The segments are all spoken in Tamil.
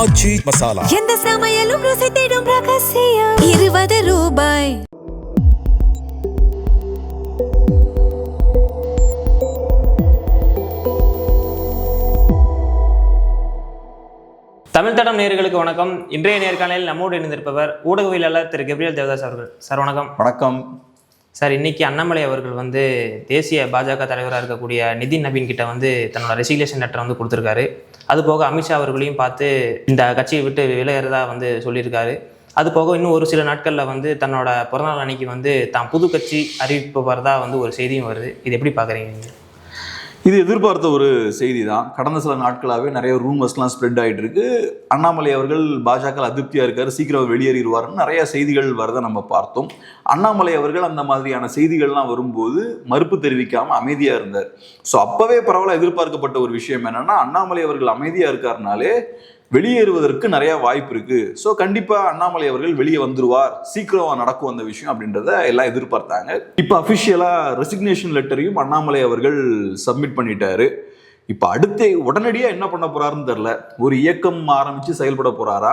ஆச்சி மசாலா. எந்த சமையலும் ருசி தேடும் ரகசியம். 20 ரூபாய். தமிழ் தடம் நேயர்களுக்கு வணக்கம். இன்றைய நேர்காணலில் நம்மோடு இணைந்திருப்பவர் ஊடகவியலாளர் திரு கபிரியல் தேவதாஸ் அவர்கள். சார் வணக்கம். வணக்கம் சார். இன்னைக்கு அண்ணாமலை அவர்கள் தேசிய பாஜக தலைவராக இருக்கக்கூடிய நிதின் நபீன் கிட்ட தன்னோட ரெசிக்னேஷன் லெட்டர் கொடுத்துருக்காரு. அது போக அமித்ஷா அவர்களையும் பார்த்து இந்த கட்சியை விட்டு விலகிறதா சொல்லியிருக்காரு. அது போக இன்னும் ஒரு சில நாட்களில் தன்னோட பிறந்தநாள் அன்னைக்கு தான் புது கட்சி அறிவிப்பு வரதா ஒரு செய்தியும் வருது. இது எப்படி பார்க்குறீங்க? இது எதிர்பார்த்த ஒரு செய்தி தான். கடந்த சில நாட்களாகவே நிறைய ரூமர்ஸ்லாம் ஸ்ப்ரெட் ஆகிட்டு இருக்கு. அண்ணாமலை அவர்கள் பாஜக அதிருப்தியாக இருக்காரு, சீக்கிரம் வெளியேறிடுவார்னு நிறைய செய்திகள் வரதை நம்ம பார்த்தோம். அண்ணாமலை அவர்கள் அந்த மாதிரியான செய்திகள்லாம் வரும்போது மறுப்பு தெரிவிக்காமல் அமைதியாக இருந்தார். ஸோ அப்போவே பரவாயில்ல எதிர்பார்க்கப்பட்ட ஒரு விஷயம் என்னன்னா, அண்ணாமலை அவர்கள் அமைதியாக இருக்காருனாலே வெளியேறுவதற்கு நிறைய வாய்ப்பு இருக்கு. ஸோ கண்டிப்பா அண்ணாமலை அவர்கள் வெளியே வந்துருவார், சீக்கிரம் நடக்கும் அந்த விஷயம் அப்படின்றத எல்லாம் எதிர்பார்த்தாங்க. இப்போ அபிஷியலா ரெசிக்னேஷன் லெட்டரையும் அண்ணாமலை அவர்கள் சப்மிட் பண்ணிட்டாரு. இப்போ அடுத்து உடனடியாக என்ன பண்ண போறாருன்னு தெரியல. ஒரு இயக்கம் ஆரம்பிச்சு செயல்பட போறாரா,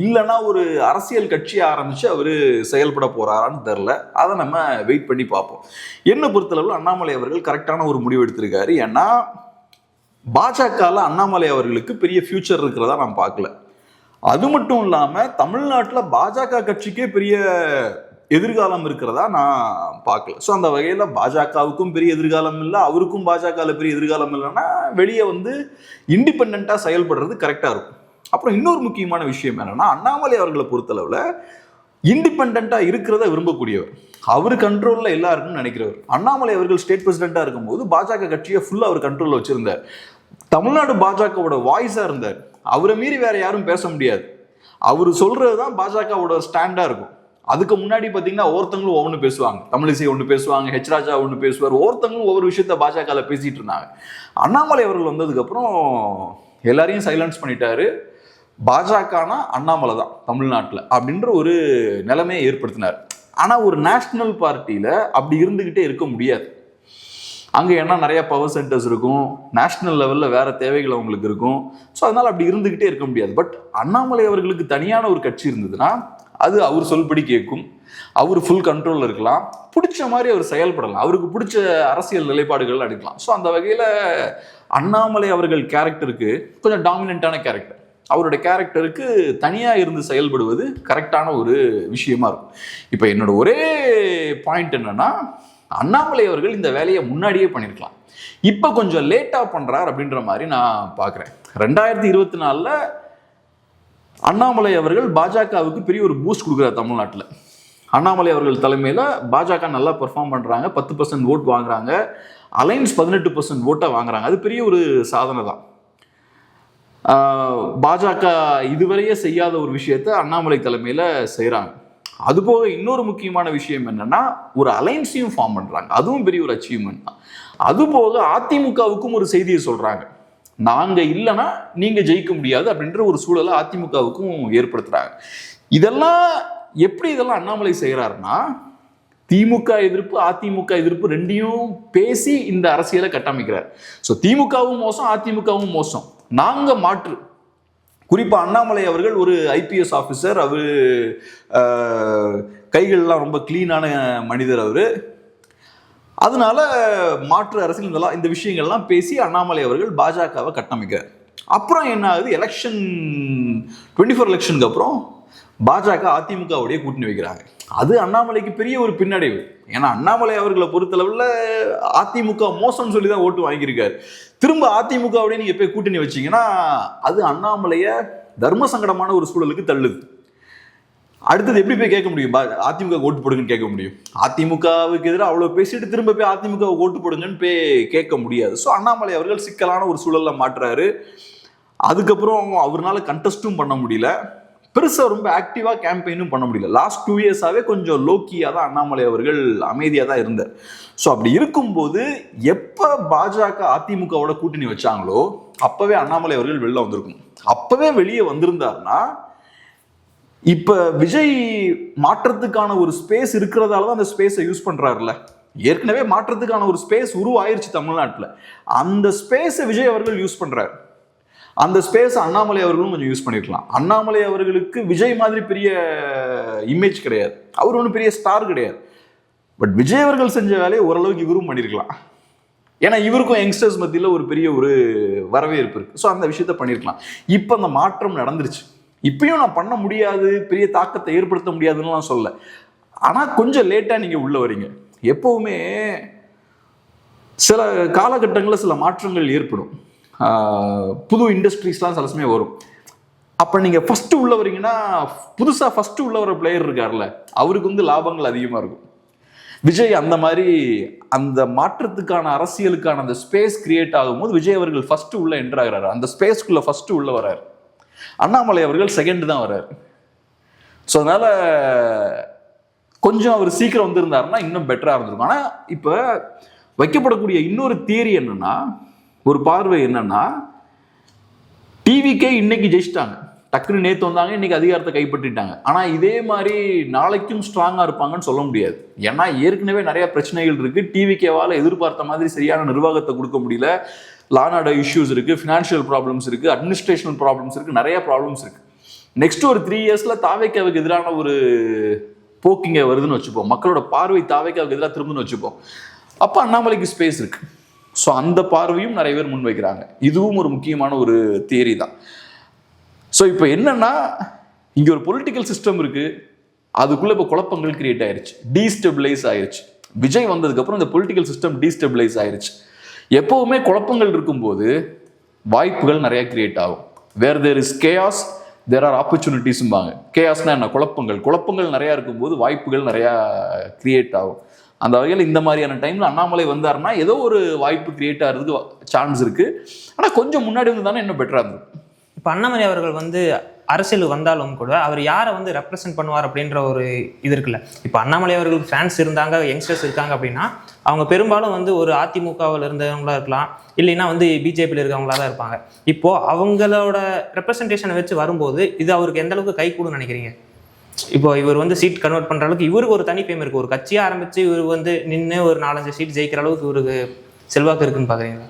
இல்லைன்னா ஒரு அரசியல் கட்சி ஆரம்பிச்சு அவரு செயல்பட போறாரான்னு தெரில. அதை நம்ம வெயிட் பண்ணி பார்ப்போம். என்னை பொறுத்தளவு அண்ணாமலை அவர்கள் கரெக்டான ஒரு முடிவு எடுத்திருக்காரு. ஏன்னா பாஜகவில் அண்ணாமலை அவர்களுக்கு பெரிய ஃபியூச்சர் இருக்கிறதா நான் பார்க்கல. அது மட்டும் இல்லாமல் தமிழ்நாட்டில் பாஜக கட்சிக்கே பெரிய எதிர்காலம் இருக்கிறதா நான் பார்க்கல. ஸோ அந்த வகையில் பாஜகவுக்கும் பெரிய எதிர்காலம் இல்லை, அவருக்கும் பாஜகவில் பெரிய எதிர்காலம் இல்லைன்னா வெளியே இண்டிபெண்ட்டாக செயல்படுறது கரெக்டாக இருக்கும். அப்புறம் இன்னொரு முக்கியமான விஷயம் என்னன்னா, அண்ணாமலை அவர்களை பொறுத்தளவில் இண்டிபெண்ட்டாக இருக்கிறத விரும்பக்கூடியவர், அவர் கண்ட்ரோலில் எல்லாருக்கும் நினைக்கிறவர். அண்ணாமலை அவர்கள் ஸ்டேட் பிரசிடென்ட்டாக இருக்கும்போது பாஜக கட்சியை ஃபுல்லாக அவர் கண்ட்ரோலில் வச்சிருந்தார். தமிழ்நாடு பாஜகவோட வாய்ஸாக இருந்தார். அவரை மீறி வேற யாரும் பேச முடியாது. அவர் சொல்றது தான் பாஜகவோட ஸ்டாண்டாக இருக்கும். அதுக்கு முன்னாடி பார்த்தீங்கன்னா ஒவ்வொருத்தங்களும் ஒவ்வொன்று பேசுவாங்க. தமிழிசை ஒன்று பேசுவாங்க, ஹெச் ராஜா ஒன்று பேசுவார், ஒவ்வொருத்தங்களும் ஒவ்வொரு விஷயத்த பாஜகவில் பேசிட்டு இருந்தாங்க. அண்ணாமலை அவர்கள் வந்ததுக்கப்புறம் எல்லாரையும் சைலன்ஸ் பண்ணிட்டாரு. பாஜகனா அண்ணாமலை தான் தமிழ்நாட்டில் அப்படின்ற ஒரு நிலைமையை ஏற்படுத்தினார். ஆனால் ஒரு நேஷனல் பார்ட்டியில் அப்படி இருந்துக்கிட்டே இருக்க முடியாது. அங்கே ஏன்னா நிறைய பவர் சென்டர்ஸ் இருக்கும், நேஷனல் லெவலில் வேற தேவைகள் அவங்களுக்கு இருக்கும். ஸோ அதனால் அப்படி இருந்துக்கிட்டே இருக்க முடியாது. பட் அண்ணாமலை அவர்களுக்கு தனியான ஒரு கட்சி இருந்ததுன்னா அது அவர் சொல்படி கேட்கும், அவர் ஃபுல் கண்ட்ரோலில் இருக்கலாம், பிடிச்ச மாதிரி அவர் செயல்படலாம், அவருக்கு பிடிச்ச அரசியல் நிலைப்பாடுகள் எடுக்கலாம். ஸோ அந்த வகையில் அண்ணாமலை அவர்கள் கேரக்டருக்கு கொஞ்சம் டாமினண்ட்டான கேரக்டர், அவருடைய கேரக்டருக்கு தனியாக இருந்து செயல்படுவது கரெக்டான ஒரு விஷயமா இருக்கும். இப்போ என்னோட ஒரே பாயிண்ட் என்னன்னா, அண்ணாமலை அவர்கள் இந்த வேலையை முன்னாடியே பண்ணியிருக்கலாம், இப்போ கொஞ்சம் லேட்டாக பண்ணுறார் அப்படின்ற மாதிரி நான் பார்க்குறேன். 2024 அண்ணாமலை அவர்கள் பாஜகவுக்கு பெரிய ஒரு பூஸ்ட் கொடுக்குறார் தமிழ்நாட்டில். அண்ணாமலை அவர்கள் தலைமையில் பாஜக நல்லா பெர்ஃபார்ம் பண்ணுறாங்க, 10% ஓட் வாங்குறாங்க, அலைன்ஸ் 18% ஓட்டை வாங்குறாங்க. அது பெரிய ஒரு சாதனை தான். பாஜக இதுவரையே செய்யாத ஒரு விஷயத்த அண்ணாமலை தலைமையில் செய்கிறாங்க. அதுபோக இன்னொரு முக்கியமான விஷயம் என்னன்னா, ஒரு அலைன்ஸையும் ஃபார்ம் பண்ணுறாங்க. அதுவும் பெரிய ஒரு அச்சீவ்மெண்ட் தான். அதுபோக அதிமுகவுக்கும் ஒரு செய்தியை சொல்கிறாங்க, நாங்கள் இல்லைன்னா நீங்கள் ஜெயிக்க முடியாது அப்படின்ற ஒரு சூழலை அதிமுகவுக்கும் ஏற்படுத்துகிறாங்க. இதெல்லாம் இதெல்லாம் அண்ணாமலை செய்கிறாருன்னா, திமுக எதிர்ப்பு அதிமுக எதிர்ப்பு ரெண்டையும் பேசி இந்த அரசியலை கட்டமைக்கிறார். ஸோ திமுகவும் மோசம், அதிமுகவும் மோசம், நாங்கள் மாற்று. குறிப்பாக அண்ணாமலை அவர்கள் ஒரு ஐபிஎஸ் ஆஃபீஸர், அவர் கைகள்லாம் ரொம்ப கிளீனான மனிதர் அவர். அதனால மாற்று அரசியல் இந்த விஷயங்கள்லாம் பேசி அண்ணாமலை அவர்கள் பாஜகவை கட்டமைக்கிறார். அப்புறம் என்ன ஆகுது, எலெக்ஷன் 24 எலெக்ஷனுக்கு அப்புறம் பாஜக அதிமுகவுடைய கூட்டணி வைக்கிறாங்க. அது அண்ணாமலைக்கு பெரிய ஒரு பின்னடைவு. ஏன்னா அண்ணாமலை அவர்களை பொறுத்தளவில் அதிமுக மோசம்னு சொல்லி தான் ஓட்டு வாங்கியிருக்காரு. திரும்ப அதிமுகவுடைய நீங்கள் போய் கூட்டணி வச்சிங்கன்னா அது அண்ணாமலையை தர்ம சங்கடமான ஒரு சூழலுக்கு தள்ளுது. அடுத்தது எப்படி போய் கேட்க முடியும், அதிமுக ஓட்டு போடுங்கன்னு கேட்க முடியும்? அதிமுகவுக்கு எதிராக அவ்வளோ பேசிட்டு திரும்ப போய் அதிமுக ஓட்டு போடுங்கன்னு போய் கேட்க முடியாது. ஸோ அண்ணாமலை அவர்கள் சிக்கலான ஒரு சூழலில் மாட்டுறாரு. அதுக்கப்புறம் அவரால் கண்டெஸ்ட்டும் பண்ண முடியல, பெருசாக ரொம்ப ஆக்டிவாக கேம்பெயினும் பண்ண முடியல. லாஸ்ட் 2 இயர்ஸாகவே கொஞ்சம் லோக்கியாக தான் அண்ணாமலை அவர்கள் அமைதியாக தான் இருந்தார். ஸோ அப்படி இருக்கும்போது எப்போ பாஜக அதிமுகவோட கூட்டணி வச்சாங்களோ அப்போவே அண்ணாமலை அவர்கள் வெளில வந்திருக்கணும். அப்போவே வெளியே வந்திருந்தாருன்னா இப்போ விஜய் மாற்றத்துக்கான ஒரு ஸ்பேஸ் இருக்கிறதால தான் அந்த ஸ்பேஸை யூஸ் பண்ணுறாருல. ஏற்கனவே மாற்றத்துக்கான ஒரு ஸ்பேஸ் உருவாயிருச்சு தமிழ்நாட்டில். அந்த ஸ்பேஸை விஜய் அவர்கள் யூஸ் பண்றாரு. அந்த ஸ்பேஸ் அண்ணாமலை அவர்களும் கொஞ்சம் யூஸ் பண்ணிருக்கலாம். அண்ணாமலை அவர்களுக்கு விஜய் மாதிரி பெரிய இமேஜ் கிடையாது, அவர் ஒன்றும் பெரிய ஸ்டார் கிடையாது. பட் விஜய் அவர்கள் செஞ்ச வேலையை ஓரளவுக்கு இவரும் பண்ணியிருக்கலாம். ஏன்னா இவருக்கும் யங்ஸ்டர்ஸ் மத்தியில் ஒரு பெரிய ஒரு வரவேற்பு இருக்கு. ஸோ அந்த விஷயத்த பண்ணியிருக்கலாம். இப்போ அந்த மாற்றம் நடந்துருச்சு. இப்பயும் நான் பண்ண முடியாது, பெரிய தாக்கத்தை ஏற்படுத்த முடியாதுன்னு நான் சொல்ல. ஆனால் கொஞ்சம் லேட்டாக நீங்கள் உள்ள வரீங்க. எப்பவுமே சில காலகட்டங்களில் சில மாற்றங்கள் ஏற்படும். புது இண்டஸ்ட்ரீஸ்லாம் சில சமயம் வரும். அப்போ நீங்கள் ஃபஸ்ட்டு உள்ள வரீங்கன்னா, புதுசாக ஃபஸ்ட்டு உள்ள வர பிளேயர் இருக்கார்ல, அவருக்கு வந்து லாபங்கள் அதிகமாக இருக்கும். விஜய் அந்த மாதிரி அந்த மாற்றத்துக்கான அரசியலுக்கான அந்த ஸ்பேஸ் கிரியேட் ஆகும்போது விஜய் அவர்கள் ஃபர்ஸ்ட் உள்ள என்டர் ஆகிறாரு. அந்த ஸ்பேஸ்க்குள்ள ஃபர்ஸ்ட் உள்ள வர்றாரு. அண்ணாமலை அவர்கள் செகண்ட் தான் வர்றாரு. ஸோ அதனால கொஞ்சம் அவர் சீக்கிரம் வந்திருந்தாருன்னா இன்னும் பெட்டரா இருந்திருக்கும். ஆனால் இப்போ வைக்கப்படக்கூடிய இன்னொரு தியரி என்னன்னா, ஒரு பார்வை என்னன்னா, டிவிக்கே இன்னைக்கு ஜெயிச்சிட்டாங்க, டக்குன்னு நேற்று வந்தாங்க, இன்னைக்கு அதிகாரத்தை கைப்பற்றிட்டாங்க. ஆனால் இதே மாதிரி நாளைக்கும் ஸ்ட்ராங்காக இருப்பாங்கன்னு சொல்ல முடியாது. ஏன்னா ஏற்கனவே நிறைய பிரச்சனைகள் இருக்கு. டிவிகேவால் எதிர்பார்த்த மாதிரி சரியான நிர்வாகத்தை கொடுக்க முடியல. லா அண்ட் ஆர்டர் இஷ்யூஸ் இருக்கு, ஃபினான்ஷியல் ப்ராப்ளம்ஸ் இருக்கு, அட்மினிஸ்ட்ரேஷனல் ப்ராப்ளம்ஸ் இருக்கு, நிறைய ப்ராப்ளம்ஸ் இருக்கு. நெக்ஸ்ட் ஒரு 3 இயர்ஸ்ல தாவேக்காவுக்கு எதிரான ஒரு போக்கிங்க வருதுன்னு வச்சுப்போம், மக்களோட பார்வை தாவேக்காவுக்கு எதிராக திரும்புன்னு வச்சுப்போம். அப்போ அண்ணாமலைக்கு ஸ்பேஸ் இருக்கு. ஸோ அந்த பார்வையும் நிறைய பேர் முன்வைக்கிறாங்க. இதுவும் ஒரு முக்கியமான ஒரு தியரி தான். ஸோ இப்போ என்னன்னா, இங்கே ஒரு பொலிட்டிக்கல் சிஸ்டம் இருக்கு, அதுக்குள்ள இப்போ குழப்பங்கள் கிரியேட் ஆயிருச்சு, டீஸ்டெபிளைஸ் ஆயிருச்சு. விஜய் வந்ததுக்கப்புறம் இந்த பொலிட்டிக்கல் சிஸ்டம் டீஸ்டெபிளைஸ் ஆயிருச்சு. எப்பவுமே குழப்பங்கள் இருக்கும்போது வாய்ப்புகள் நிறைய கிரியேட் ஆகும். Where there is chaos there are ஆப்பர்ச்சுனிட்டிஸ்பாங்க. கேயாஸ்னா என்ன? குழப்பங்கள் நிறையா இருக்கும்போது வாய்ப்புகள் நிறையா கிரியேட் ஆகும். அந்த வகையில் இந்த மாதிரியான டைமில் அண்ணாமலை வந்தாருன்னா ஏதோ ஒரு வாய்ப்பு கிரியேட் ஆகிறதுக்கு சான்ஸ் இருக்கு. ஆனால் கொஞ்சம் முன்னாடி வந்து தானே இன்னும் பெட்டராக இருந்தது. இப்போ அண்ணாமலை அவர்கள் வந்து அரசியல் வந்தாலும் கூட அவர் யாரை வந்து ரெப்ரசென்ட் பண்ணுவார் அப்படின்ற ஒரு இது இருக்குல்ல. இப்போ அண்ணாமலை அவர்களுக்கு ஃபேன்ஸ் இருந்தாங்க, யங்ஸ்டர்ஸ் இருக்காங்க அப்படின்னா அவங்க பெரும்பாலும் வந்து ஒரு அதிமுகவில் இருந்தவங்களா இருக்கலாம், இல்லைன்னா வந்து பிஜேபியில் இருக்கவங்களா தான் இருப்பாங்க. இப்போ அவங்களோட ரெப்ரசன்டேஷனை வச்சு வரும்போது இது அவருக்கு எந்த அளவுக்கு கை கூடுன்னு நினைக்கிறீங்க? இப்போ இவர் வந்து சீட் கன்வெர்ட் பண்ணுற அளவுக்கு இவருக்கு ஒரு தனி ஃபேம் இருக்குது. ஒரு கட்சியாக ஆரம்பித்து இவர் வந்து நின்று ஒரு 4-5 சீட் ஜெயிக்கிற அளவுக்கு இவருக்கு செல்வாக்கு இருக்குன்னு பார்க்குறீங்களா?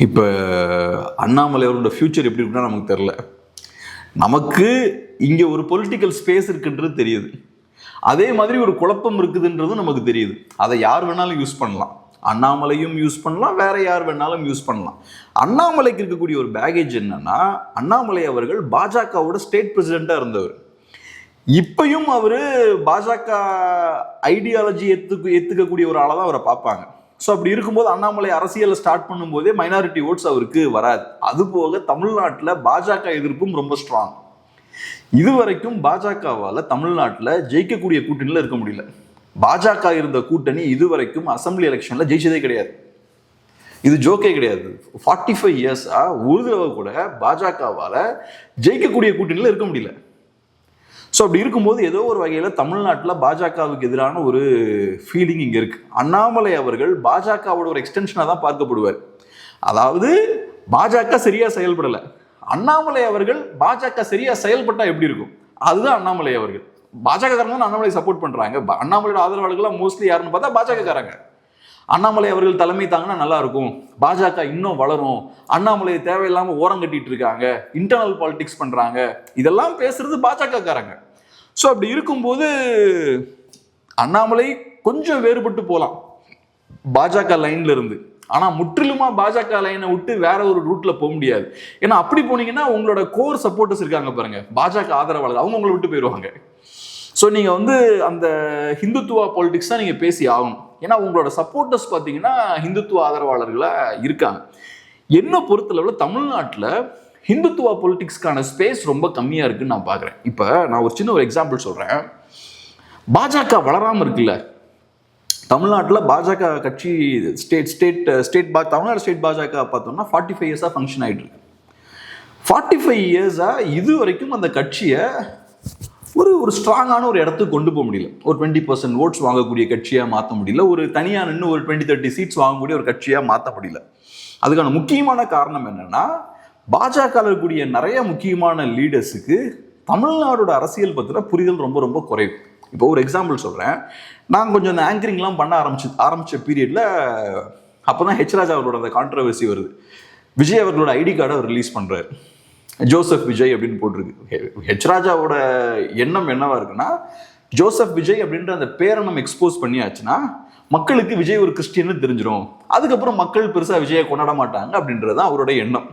இப்போ அண்ணாமலை அவரோட ஃபியூச்சர் எப்படி இருக்குன்னா நமக்கு தெரில. நமக்கு இங்கே ஒரு பொலிட்டிக்கல் ஸ்பேஸ் இருக்குன்றது தெரியுது, அதே மாதிரி ஒரு குழப்பம் இருக்குதுன்றதும் நமக்கு தெரியுது. அதை யார் வேணாலும் யூஸ் பண்ணலாம், அண்ணாமலையும் யூஸ் பண்ணலாம், வேற யார் வேணாலும் யூஸ் பண்ணலாம். அண்ணாமலைக்கு இருக்கக்கூடிய ஒரு பேகேஜ் என்னன்னா, அண்ணாமலை அவர்கள் பாஜகவோட ஸ்டேட் பிரசிடென்ட்டாக இருந்தவர். இப்பயும் அவர் பாஜக ஐடியாலஜி ஏற்றுக்கக்கூடிய ஒரு ஆளாக தான் அவரை பார்ப்பாங்க. ஸோ அப்படி இருக்கும்போது அண்ணாமலை அரசியலை ஸ்டார்ட் பண்ணும்போதே மைனாரிட்டி ஓட்ஸ் அவருக்கு வராது. அதுபோக தமிழ்நாட்டில் பாஜக எதிர்ப்பும் ரொம்ப ஸ்ட்ராங். இதுவரைக்கும் பாஜகவால் தமிழ்நாட்டில் ஜெயிக்கக்கூடிய கூட்டணியில் இருக்க முடியல. பாஜக இருந்த கூட்டணி இதுவரைக்கும் அசம்பிளி எலெக்ஷனில் ஜெயிச்சதே கிடையாது. இது ஜோக்கே கிடையாது. 45 இயர்ஸா ஒரு தடவை கூட பாஜகவால் ஜெயிக்கக்கூடிய கூட்டணியில் இருக்க முடியல. ஸோ அப்படி இருக்கும்போது ஏதோ ஒரு வகையில் தமிழ்நாட்டில் பாஜகவுக்கு எதிரான ஒரு ஃபீலிங் இங்கே இருக்கு. அண்ணாமலை அவர்கள் பாஜகவோட ஒரு எக்ஸ்டென்ஷனாக தான் பார்க்கப்படுவார். அதாவது பாஜக சரியா செயல்படலை, அண்ணாமலை அவர்கள் பாஜக சரியா செயல்பட்டா எப்படி இருக்கும், அதுதான் அண்ணாமலை அவர்கள். பாஜக காரங்க அண்ணாமலை சப்போர்ட் பண்றாங்க. அண்ணாமலையோட ஆதரவாளர்கள் மோஸ்ட்லி யாருன்னு பார்த்தா பாஜக காரங்க. அண்ணாமலை அவர்கள் தலைமை தாங்கன்னா நல்லா இருக்கும், பாஜக இன்னும் வளரும், அண்ணாமலையை தேவையில்லாம ஓரம் கட்டிட்டு இருக்காங்க, இன்டர்னல் பாலிடிக்ஸ் பண்றாங்க, இதெல்லாம் பேசுறது பாஜக காரங்க. ஸோ அப்படி இருக்கும்போது அண்ணாமலை கொஞ்சம் வேறுபட்டு போகலாம் பாஜக லைன்ல இருந்து. ஆனா முற்றிலுமா பாஜக லைனை விட்டு வேற ஒரு ரூட்ல போக முடியாது. ஏன்னா அப்படி போனீங்கன்னா உங்களோட கோர் சப்போர்ட்டர்ஸ் இருக்காங்க பாருங்க, பாஜக ஆதரவாளர், அவங்க உங்களை விட்டு போயிடுவாங்க. ஸோ நீங்க வந்து அந்த ஹிந்துத்துவா பாலிடிக்ஸ் தான் நீங்க பேசி ஆகணும். ஏன்னா உங்களோட சப்போர்ட்டர்ஸ் பார்த்தீங்கன்னா ஹிந்துத்துவ ஆதரவாளர்களாக இருக்காங்க. என்ன பொறுத்தளவில் தமிழ்நாட்டில் ஹிந்துத்துவா பொலிட்டிக்ஸ்க்கான ஸ்பேஸ் ரொம்ப கம்மியாக இருக்குன்னு நான் பார்க்குறேன். இப்போ நான் ஒரு சின்ன ஒரு எக்ஸாம்பிள் சொல்கிறேன். பாஜக வளராமல் இருக்குல்ல, தமிழ்நாட்டில் பாஜக கட்சி தமிழ்நாடு ஸ்டேட் பாஜக பார்த்தோம்னா 45 இயர்ஸாக ஃபங்க்ஷன் ஆகிட்டு இருக்கு. 45 இயர்ஸாக இது வரைக்கும் அந்த கட்சியை ஒரு ஸ்ட்ராங்கான ஒரு இடத்துக்கு கொண்டு போக முடியல. ஒரு 20% ஓட்ஸ் வாங்கக்கூடிய கட்சியாக மாற்ற முடியல, ஒரு தனியாக நின்று ஒரு 20-30 சீட்ஸ் வாங்கக்கூடிய ஒரு கட்சியாக மாற்ற முடியல. அதுக்கான முக்கியமான காரணம் என்னன்னா, பாஜக இருக்கக்கூடிய நிறைய முக்கியமான லீடர்ஸுக்கு தமிழ்நாடோட அரசியல் பற்றின புரிதல் ரொம்ப ரொம்ப குறைவு. இப்போ ஒரு எக்ஸாம்பிள் சொல்கிறேன். நான் கொஞ்சம் அந்த ஆங்கரிங்லாம் பண்ண ஆரம்பிச்ச பீரியடில் அப்போ தான் ஹெச் ராஜா அவரோட அந்த கான்ட்ரவர்சி வருது. விஜய் அவர்களோட ஐடி கார்டை அவர் ரிலீஸ் பண்றாரு. ஜோசப் விஜய் அப்படின்னு போட்டிருக்கு. ஹெச் ராஜாவோட எண்ணம் என்னவா இருக்குன்னா, ஜோசப் விஜய் அப்படின்ற அந்த பேரை நம்ம எக்ஸ்போஸ் பண்ணியாச்சுன்னா மக்களுக்கு விஜய் ஒரு கிறிஸ்டியன்னு தெரிஞ்சிடும், அதுக்கப்புறம் மக்கள் பெருசா விஜயை கொண்டாட மாட்டாங்க அப்படின்றது தான் அவரோட எண்ணம்.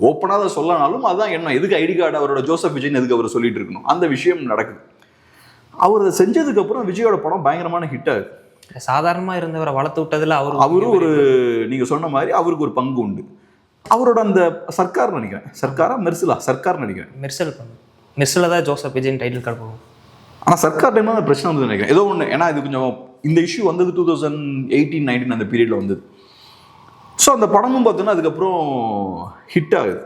ஓப்பனாக அதை சொல்லனாலும் அதுதான் எண்ணம். எதுக்கு ஐடி கார்டு அவரோட ஜோசப் விஜய்னு எதுக்கு அவர் சொல்லிட்டு இருக்கணும்? அந்த விஷயம் நடக்குது. அவர் அதை செஞ்சதுக்கு அப்புறம் விஜயோட படம் பயங்கரமான ஹிட் ஆகுது. சாதாரணமாக இருந்தவரை வளர்த்து விட்டதில் அவரும் ஒரு நீங்க சொன்ன மாதிரி அவருக்கு ஒரு பங்கு உண்டு. அவரோட அந்த சர்க்கார் நினைக்கிறேன், சர்க்காரா மெர்சலா, சர்க்கார் நினைக்கிறேன், மெர்சலில் தான் ஜோசப் விஜய் டைட்டில் கார்டு போகும். ஆனால் சர்க்கார் டைம்ல அந்த பிரச்சனை வந்து நினைக்கிறேன் ஏதோ ஒன்று. ஏன்னா இது கொஞ்சம் இந்த இஷ்யூ வந்தது 2018-19 அந்த பீரியட்ல வந்தது. ஸோ அந்த படமும் பார்த்தோன்னா அதுக்கப்புறம் ஹிட் ஆகுது.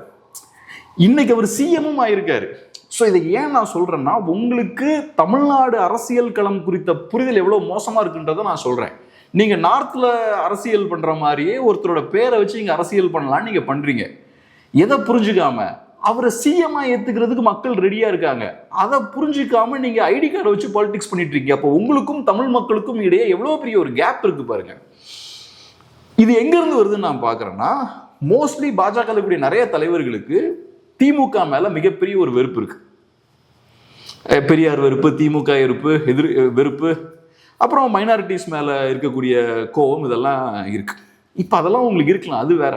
இன்னைக்கு அவர் சிஎம்மும் ஆயிருக்காரு. ஸோ இதை ஏன் நான் சொல்றேன்னா, உங்களுக்கு தமிழ்நாடு அரசியல் களம் குறித்த புரிதல் எவ்வளோ மோசமா இருக்குன்றதை நான் சொல்றேன். நீங்க நார்த்ல அரசியல் பண்ற மாதிரியே ஒருத்தரோட பேரை வச்சு நீங்க அரசியல் பண்ணலாம்னு நீங்க பண்றீங்க. எதை புரிஞ்சுக்காம அவரை சிஎம்ஆ ஏத்துக்கிறதுக்கு மக்கள் ரெடியா இருக்காங்க. அதை புரிஞ்சுக்காம நீங்க ஐடி கார்டை வச்சு பாலிடிக்ஸ் பண்ணிட்டு இருக்கீங்க. அப்போ உங்களுக்கும் தமிழ் மக்களுக்கும் இடையே எவ்வளவு பெரிய ஒரு கேப் இருக்கு பாருங்க. இது எங்க இருந்து வருதுன்னு நான் பாக்குறேன்னா, மோஸ்ட்லி பாஜக கூடிய நிறைய தலைவர்களுக்கு திமுக மேல மிகப்பெரிய ஒரு வெறுப்பு இருக்கு. பெரியார் வெறுப்பு, திமுக வெறுப்பு, அப்புறம் மைனாரிட்டிஸ் மேல இருக்கக்கூடிய கோபம், இதெல்லாம் இருக்கு. இப்ப அதெல்லாம் உங்களுக்கு இருக்கலாம், அது வேற.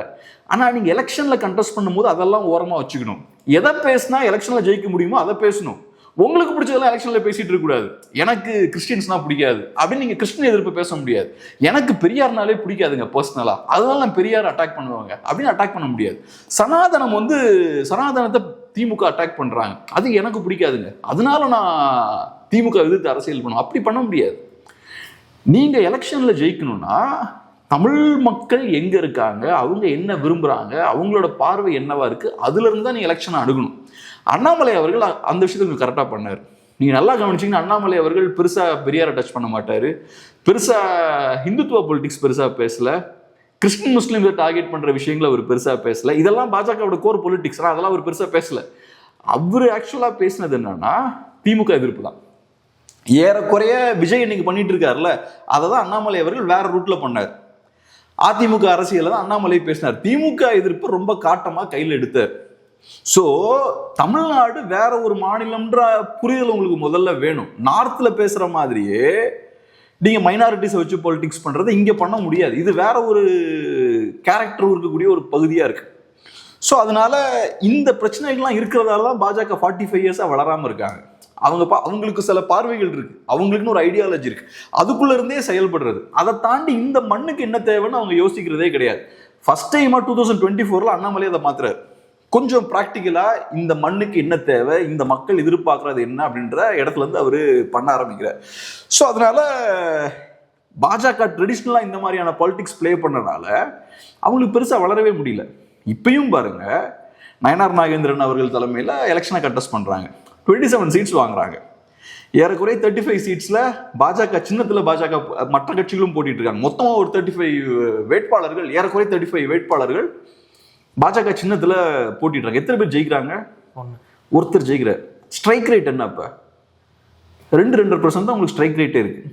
ஆனா நீங்க எலெக்ஷன்ல கண்டெஸ்ட் பண்ணும்போது அதெல்லாம் ஓரமா வச்சுக்கணும். எதை பேசினா எலெக்ஷன்ல ஜெயிக்க முடியுமோ அதை பேசணும். உங்களுக்கு பிடிச்சதெல்லாம் எலெக்ஷன்ல பேசிட்டு இருக்க கூடாது. எனக்கு கிறிஸ்டியன்ஸ்னா பிடிக்காது அப்படின்னு நீங்க கிறிஸ்டின் எதிர்ப்பு பேச முடியாது. எனக்கு பெரியார்னாலே பிடிக்காதுங்க பர்சனலா, அதனால நான் பெரியார் அட்டாக் பண்ணுவாங்க அப்படின்னு அட்டாக் பண்ண முடியாது. சனாதனத்தை திமுக அட்டாக் பண்றாங்க, அது எனக்கு பிடிக்காதுங்க, அதனால நான் திமுக எதிர்த்து அரசியல் பண்ணுவேன், அப்படி பண்ண முடியாது. நீங்க எலெக்ஷன்ல ஜெயிக்கணும்னா தமிழ் மக்கள் எங்க இருக்காங்க, அவங்க என்ன விரும்புறாங்க, அவங்களோட பார்வை என்னவா இருக்கு, அதுல இருந்து தான் நீங்க எலெக்ஷனை அணுகணும். அண்ணாமலை அவர்கள் அந்த விஷயத்துக்கு கரெக்டா பண்ணாரு. நீங்க நல்லா கவனிச்சீங்கன்னா, அண்ணாமலை அவர்கள் பெருசா பெரியாரை டச் பண்ண மாட்டாரு, பெருசா ஹிந்துத்துவ பொலிட்டிக்ஸ் பெருசா பேசல, கிறிஸ்டின் முஸ்லீம் டார்கெட் பண்ற விஷயங்களை அவர் பெருசா பேசல. இதெல்லாம் பாஜகவோட கோர் பொலிட்டிக்ஸ், அதெல்லாம் அவர் பெருசா பேசல. அவரு ஆக்சுவலா பேசினது என்னன்னா திமுக எதிர்ப்பு தான். ஏறக்குறைய விஜய் இன்னைக்கு பண்ணிட்டு இருக்காருல்ல, அதை தான் அண்ணாமலை அவர்கள் வேற ரூட்ல பண்ணார். அதிமுக அரசியல தான் அண்ணாமலை பேசினார். திமுக எதிர்ப்பு ரொம்ப காட்டமா கையில் எடுத்தார். ஸோ தமிழ்நாடு வேற ஒரு மாநிலம்ன்ற புரிதல் உங்களுக்கு முதல்ல வேணும். நார்த்ல பேசுற மாதிரியே நீங்க மைனாரிட்டிஸை வச்சு பாலிடிக்ஸ் பண்றது இங்க பண்ண முடியாது. இது வேற ஒரு கேரக்டர் இருக்கக்கூடிய ஒரு பகுதியா இருக்கு. ஸோ அதனால இந்த பிரச்சனைகள்லாம் இருக்கிறதால தான் பாஜக 45 இயர்ஸா வளராம இருக்காங்க. அவங்களுக்கு சில பார்வைகள் இருக்கு, அவங்களுக்குன்னு ஒரு ஐடியாலஜி இருக்கு, அதுக்குள்ள இருந்தே செயல்படுறது. அதை தாண்டி இந்த மண்ணுக்கு என்ன தேவைன்னு அவங்க யோசிக்கிறதே கிடையாது. ஃபர்ஸ்ட் டைமா 2024ல அண்ணாமலை அதை மாத்துறாரு. கொஞ்சம் பிராக்டிக்கலா இந்த மண்ணுக்கு என்ன தேவை, இந்த மக்கள் எதிர்பார்க்கறது என்ன அப்படின்ற இடத்துல இருந்து அவரு பண்ண ஆரம்பிக்கிறார். ஸோ அதனால பாஜக ட்ரெடிஷ்னலா இந்த மாதிரியான பாலிடிக்ஸ் பிளே பண்ணனால அவங்களுக்கு பெருசா வளரவே முடியல. இப்பயும் பாருங்க, நயனார் நாகேந்திரன் அவர்கள் தலைமையில எலெக்ஷனை கண்டெஸ்ட் பண்றாங்க, 27 சீட்ஸ் வாங்குறாங்க. ஏறக்குறைய 35 சீட்ஸ்ல பாஜக சின்னத்துல பாஜக மற்ற கட்சிகளும் போட்டிட்டு இருக்காங்க. மொத்தமா ஒரு 35 வேட்பாளர்கள், ஏறக்குறைய 35 வேட்பாளர்கள் பாஜக சின்னத்துல போட்டிட்டு. எத்தனை பேர் ஜெயிக்கிறாங்க? ஒருத்தர் ஜெயிக்கிறார். ஸ்ட்ரைக் ரேட் என்ன? இப்ப 2% தான் உங்களுக்கு ஸ்ட்ரைக் ரேட்டே இருக்கு.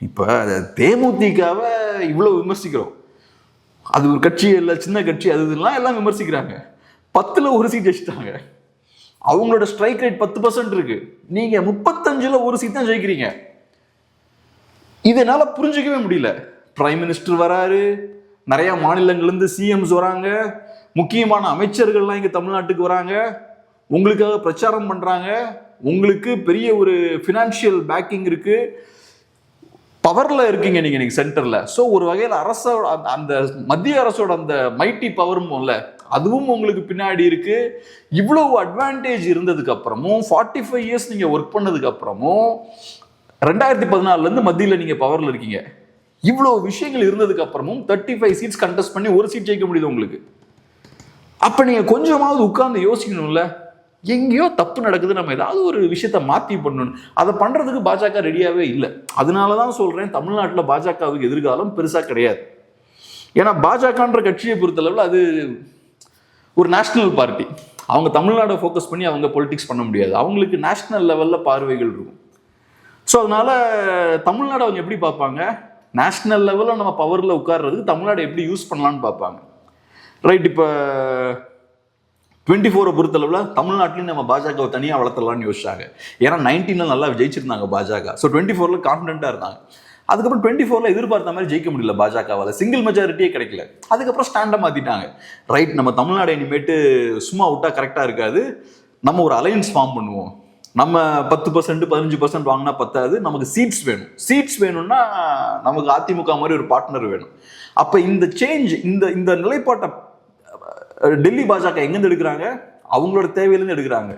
இப்ப தேமுதிகவை இவ்வளவு விமர்சிக்கிறோம், அது ஒரு கட்சி இல்லை, சின்ன கட்சி, அதுலாம் எல்லாம் விமர்சிக்கிறாங்க. 10ல் 1 சீட் வச்சுட்டாங்க. அவங்களோட ஸ்ட்ரைக் ரேட் 10% இருக்கு. நீங்க 35ல் 1 சீட் தான் ஜெயிக்கிறீங்க. இதனால புரிஞ்சுக்கவே முடியல. பிரைம் மினிஸ்டர் வராரு, நிறைய மாநிலங்கள்ல இருந்து சிஎம்ஸ் வராங்க, முக்கியமான அமைச்சர்கள்லாம் இங்க தமிழ்நாட்டுக்கு வராங்க, உங்களுக்காக பிரச்சாரம் பண்றாங்க, உங்களுக்கு பெரிய ஒரு பினான்சியல் பேக்கிங் இருக்கு, பவர்ல இருக்கீங்க நீங்க சென்டர்ல. ஸோ ஒரு வகையில் அரசோட அந்த மத்திய அரசோட அந்த மைட்டி பவரும் அதுவும் உங்களுக்கு பின்னாடி இருக்கு. இவ்வளவு அட்வான்டேஜ் இருந்ததுக்கு அப்புறமும் 45 இயர்ஸ் நீங்க ஒர்க் பண்ணதுக்கு அப்புறமும் 2014ல இருந்து மத்தியில நீங்க பவர்ல இருக்கீங்க. இவ்வளவு விஷயங்கள் இருந்ததுக்கு அப்புறமும் 35 சீட்ஸ் கண்டெஸ்ட் பண்ணி 1 சீட் ஜெயிக்க முடியுது உங்களுக்கு. அப்ப நீங்க கொஞ்சமாவது உட்கார்ந்து யோசிக்கணும்ல, எங்கேயோ தப்பு நடக்குது, நம்ம ஏதாவது ஒரு விஷயத்த மாற்றி பண்ணணும். அதை பண்ணுறதுக்கு பாஜக ரெடியாகவே இல்லை. அதனால தான் சொல்கிறேன், தமிழ்நாட்டில் பாஜகவுக்கு எதிர்காலம் பெருசாக கிடையாது. ஏன்னா பாஜகன்ற கட்சியை பொறுத்தளவில் அது ஒரு நேஷ்னல் பார்ட்டி. அவங்க தமிழ்நாடை ஃபோக்கஸ் பண்ணி அவங்க பொலிட்டிக்ஸ் பண்ண முடியாது. அவங்களுக்கு நேஷ்னல் லெவலில் பார்வைகள் இருக்கும். ஸோ அதனால தமிழ்நாடு அவங்க எப்படி பார்ப்பாங்க, நேஷ்னல் லெவலில் நம்ம பவரில் உட்கார்றதுக்கு தமிழ்நாடு எப்படி யூஸ் பண்ணலான்னு பார்ப்பாங்க. ரைட். இப்போ 24 பொறுத்தளவில் தமிழ்நாட்டிலையும் நம்ம பாஜகவை தனியாக வளர்த்தலாம்னு யோசிச்சாங்க. ஏன்னா 19 நல்லா ஜெயிச்சிருந்தாங்க பாஜக. ஸோ 24 கான்ஃபிடென்ட்டாக இருந்தாங்க. அதுக்கப்புறம் 24 எதிர்பார்த்த மாதிரி ஜெயிக்க முடியல பாஜகவால், சிங்கிள் மெஜாரிட்டியே கிடைக்கல. அதுக்கப்புறம் ஸ்டாண்டை மாற்றிட்டாங்க. ரைட், நம்ம தமிழ்நாடு இனிமேட்டு சும்மா விட்டா கரெக்டாக இருக்காது, நம்ம ஒரு அலையன்ஸ் ஃபார்ம் பண்ணுவோம். நம்ம 10% 15% வாங்கினா பத்தாது, நமக்கு சீட்ஸ் வேணும். சீட்ஸ் வேணும்னா நமக்கு அதிமுக மாதிரி ஒரு பார்ட்னர் வேணும். அப்போ இந்த சேஞ்ச், இந்த நிலைப்பாட்டை டெல்லி பாஜக எங்கேருந்து எடுக்கிறாங்க? அவங்களோட தேவையிலேருந்து எடுக்கிறாங்க.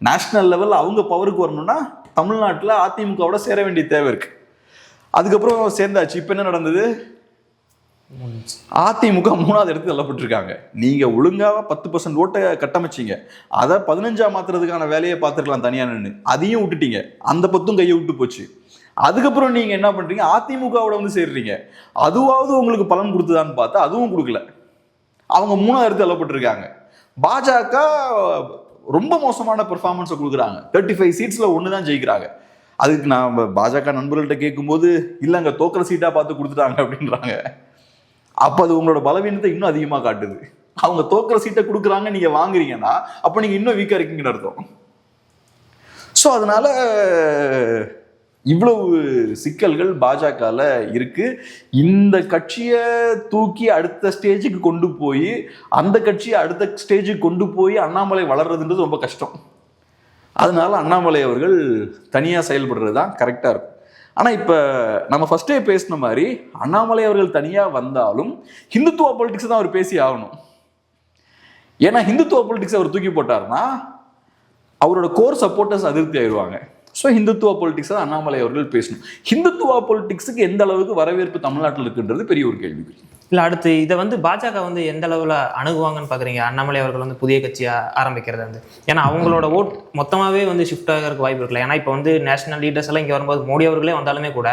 நேஷனல் லெவலில் அவங்க பவருக்கு வரணும்னா தமிழ்நாட்டில் அதிமுகவோட சேர வேண்டிய தேவை இருக்கு. அதுக்கப்புறம் சேர்ந்தாச்சு. இப்போ என்ன நடந்தது? அதிமுக 3வது இடத்துக்கு தள்ளப்பட்டிருக்காங்க. நீங்க ஒழுங்காக 10% ஓட்டை கட்டமைச்சிங்க, அதை 15 மாத்துறதுக்கான வேலையை பார்த்துருக்கலாம் தனியா நின்று, அதையும் விட்டுட்டீங்க. அந்த 10 கையை விட்டு போச்சு. அதுக்கப்புறம் நீங்க என்ன பண்றீங்க? அதிமுகவோட வந்து சேர்றீங்க. அதுவாவது உங்களுக்கு பலன் கொடுத்ததான்னு பார்த்தா அதுவும் கொடுக்கல. அவங்க 3வது இடத்துக்கு தள்ளப்பட்டிருக்காங்க. பாஜக ரொம்ப மோசமான பெர்ஃபார்மன்ஸை கொடுக்குறாங்க. 35 சீட்ஸ்ல 1 தான் ஜெயிக்கிறாங்க. அதுக்கு நான் பாஜக நண்பர்கள்ட்ட கேட்கும்போது இல்லைங்க தோக்கிற சீட்டாக பார்த்து கொடுத்துட்டாங்க அப்படின்றாங்க. அப்போ அது உங்களோட பலவீனத்தை இன்னும் அதிகமாக காட்டுது. அவங்க தோக்கிற சீட்டை கொடுக்குறாங்க, நீங்கள் வாங்குறீங்கன்னா அப்போ நீங்கள் இன்னும் வீக்காக இருக்கீங்கன்னு அர்த்தம். ஸோ அதனால இவ்வளவு சிக்கல்கள் பாஜகவில் இருக்கு. இந்த கட்சியை தூக்கி அடுத்த ஸ்டேஜுக்கு கொண்டு போய், அந்த கட்சியை அடுத்த ஸ்டேஜுக்கு கொண்டு போய் அண்ணாமலை வளர்றதுன்றது ரொம்ப கஷ்டம். அதனால அண்ணாமலை அவர்கள் தனியாக செயல்படுறது தான் கரெக்டாக இருக்கும். ஆனால் இப்போ நம்ம ஃபர்ஸ்டே பேசின மாதிரி அண்ணாமலை அவர்கள் தனியாக வந்தாலும் ஹிந்துத்துவ பொலிட்டிக்ஸ் தான் அவர் பேசி ஆகணும். ஏன்னா ஹிந்துத்துவ பொலிட்டிக்ஸ் அவர் தூக்கி போட்டார்னா அவரோட கோர் சப்போர்ட்டர்ஸ் அதிருப்தி ஆயிடுவாங்க. ஸோ ஹிந்துத்துவ பொலிட்டிக்ஸ் தான் அண்ணாமலை அவர்கள் பேசணும். ஹிந்துத்துவ பொலிட்டிக்ஸுக்கு எந்த அளவுக்கு வரவேற்பு தமிழ்நாட்டில் இருக்குன்றது பெரிய ஒரு கேள்வி. இல்லை, அடுத்து இதை வந்து பாஜக வந்து எந்த அளவில் அணுகுவாங்கன்னு பார்க்குறீங்க? அண்ணாமலை அவர்கள் வந்து புதிய கட்சியாக ஆரம்பிக்கிறது வந்து, ஏன்னா அவங்களோட ஓட் மொத்தமாகவே வந்து ஷிஃப்ட் ஆகிறதுக்கு வாய்ப்பு இருக்குல்ல. ஏன்னா இப்போ வந்து நேஷனல் லீடர்ஸ் எல்லாம் இங்கே வரும்போது மோடி அவர்களே வந்தாலுமே கூட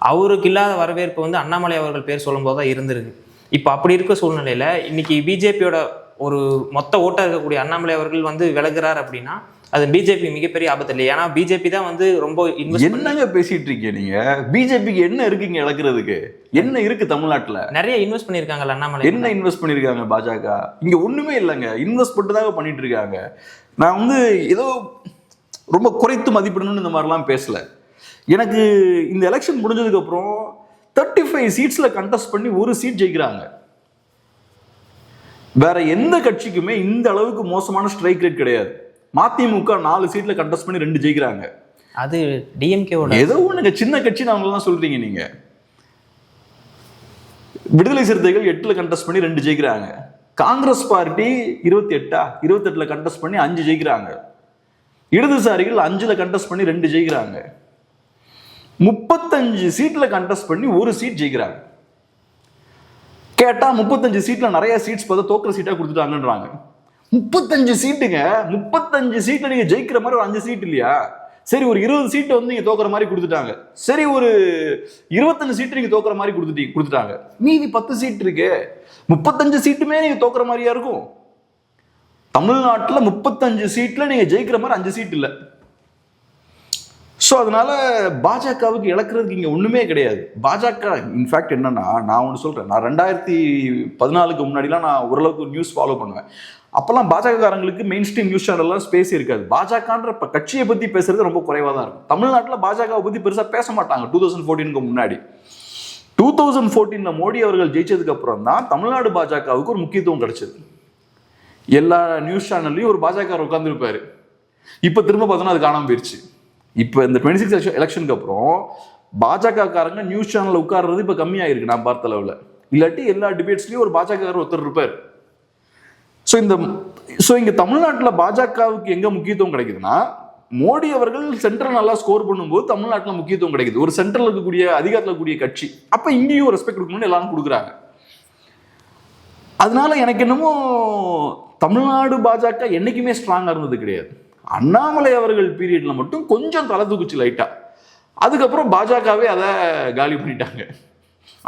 அவருக்கு இல்லாத வரவேற்பு வந்து அண்ணாமலை அவர்கள் பேர் சொல்லும்போது தான் இருந்திருக்கு. இப்போ அப்படி இருக்க சூழ்நிலையில் இன்னைக்கு பிஜேபியோட ஒரு மொத்த ஓட்டாக இருக்கக்கூடிய அண்ணாமலை அவர்கள் வந்து விலகுறார் அப்படின்னா அது பிஜேபி மிகப்பெரிய ஆபத்து இல்லை. ஏன்னா பிஜேபி தான் வந்து ரொம்ப என்னங்க பேசிட்டு இருக்கீங்க நீங்க? பிஜேபிக்கு என்ன இருக்குங்க இழக்கிறதுக்கு? என்ன இருக்கு தமிழ்நாட்டில்? நிறைய இன்வெஸ்ட் பண்ணியிருக்காங்கல்ல அண்ணாமலை. என்ன இன்வெஸ்ட் பண்ணியிருக்காங்க பாஜக? இங்க ஒண்ணுமே இல்லைங்க, இன்வெஸ்ட் மட்டும் பண்ணிட்டு இருக்காங்க. நான் வந்து ஏதோ ரொம்ப குறைத்து மதிப்பிடணும்னு இந்த மாதிரிலாம் பேசல. எனக்கு இந்த எலெக்ஷன் முடிஞ்சதுக்கு அப்புறம் 35 சீட்ஸ்ல கண்டெஸ்ட் பண்ணி 1 சீட் ஜெயிக்கிறாங்க. வேற எந்த கட்சிக்குமே இந்த அளவுக்கு மோசமான ஸ்ட்ரைக் ரேட் கிடையாது. மதிமுக 4 சீட்ல கண்டெஸ்ட் பண்ணி 2 ஜெயிக்கிறாங்க. அது டிஎம்கேவோட ஏதோ ஒண்ணுங்க, சின்ன கட்சி அவங்களாம் சொல்றீங்க நீங்க. விடுதலை சிறுத்தைகள் 8ல கண்டெஸ்ட் பண்ணி 2 ஜெயிக்கிறாங்க. காங்கிரஸ் பார்ட்டி 28ல கண்டெஸ்ட் பண்ணி 5 ஜெயிக்கிறாங்க. இடதுசாரிகள் 5ல கண்டெஸ்ட் பண்ணி 2 ஜெயிக்கிறாங்க. 35 சீட்ல கண்டெஸ்ட் பண்ணி 1 சீட் ஜெயிக்கிறாங்க. கேட்டா 35 சீட்ல நிறைய சீட்ஸ் பார்த்தா தோக்குற சீட்டா கொடுத்துட்டாங்கன்றாங்க. 35 சீட்டுங்க, 35 சீட்ல நீங்க ஜெயிக்கிற மாதிரி ஒரு 5 சீட் இல்லையா? சரி, ஒரு 20 சீட்டை வந்து நீங்க தோக்குற மாதிரி கொடுத்துட்டாங்க. சரி, ஒரு 25 சீட்டு நீங்க தோக்குற மாதிரி கொடுத்துட்டாங்க. மீதி 10 சீட் இருக்கு. 35 சீட்டுமே நீங்க தோக்குற மாதிரியா இருக்கும். தமிழ்நாட்டில் 35 சீட்ல நீங்க ஜெயிக்கிற மாதிரி 5 சீட் இல்லை. ஸோ அதனால பாஜகவுக்கு இழக்கிறதுக்கு இங்கே ஒன்றுமே கிடையாது. பாஜக இன்ஃபேக்ட் என்னன்னா, நான் ஒன்று சொல்கிறேன், நான் 2014க்கு முன்னாடிலாம் நான் ஓரளவுக்கு நியூஸ் ஃபாலோ பண்ணுவேன். அப்போல்லாம் பாஜகக்காரங்களுக்கு மெயின் ஸ்ட்ரீம் நியூஸ் சேனல்லாம் ஸ்பேஸ் இருக்காது. பாஜகன்ற கட்சியை பற்றி பேசுறது ரொம்ப குறைவாக தான் இருக்கும். தமிழ்நாட்டில் பாஜகவை பற்றி பெருசாக பேச மாட்டாங்க 2014க்கு முன்னாடி. 2014 மோடி அவர்கள் ஜெயிச்சதுக்கு அப்புறம் தான் தமிழ்நாடு பாஜகவுக்கு ஒரு முக்கியத்துவம் கிடைச்சது. எல்லா நியூஸ் சேனல்லையும் ஒரு பாஜக உட்காந்துருப்பாரு. இப்போ திரும்ப பார்த்தோன்னா அது காணாமல் போயிடுச்சு. இப்போ இந்த 26 எலெக்ஷனுக்கு அப்புறம் பாஜக காரங்க நியூஸ் சேனல்ல உட்கார்றது இப்போ கம்மியாயிருக்கு நான் பார்த்த அளவில். இல்லாட்டி எல்லா டிபேட்ஸ்லயும் ஒரு பாஜக ஒருத்தர் இருப்பார். ஸோ இங்க தமிழ்நாட்டில் பாஜகவுக்கு எங்க முக்கியத்துவம் கிடைக்குதுன்னா, மோடி அவர்கள் சென்ட்ரல் நல்லா ஸ்கோர் பண்ணும்போது தமிழ்நாட்டில் முக்கியத்துவம் கிடைக்குது. ஒரு சென்ட்ரல் இருக்கக்கூடிய அதிகாரத்தில் இருக்கக்கூடிய கட்சி, அப்ப இங்கேயும் ரெஸ்பெக்ட் கொடுக்கணும்னு எல்லாரும் கொடுக்குறாங்க. அதனால எனக்கு என்னமோ தமிழ்நாடு பாஜக என்னைக்குமே ஸ்ட்ராங்கா இருந்தது கிடையாது. அண்ணாமலை அவர்கள் பீரியட்ல மட்டும் கொஞ்சம் தலை தூக்குச்சு லைட்டா. அதுக்கப்புறம் பாஜகவே அதை காலி பண்ணிட்டாங்க.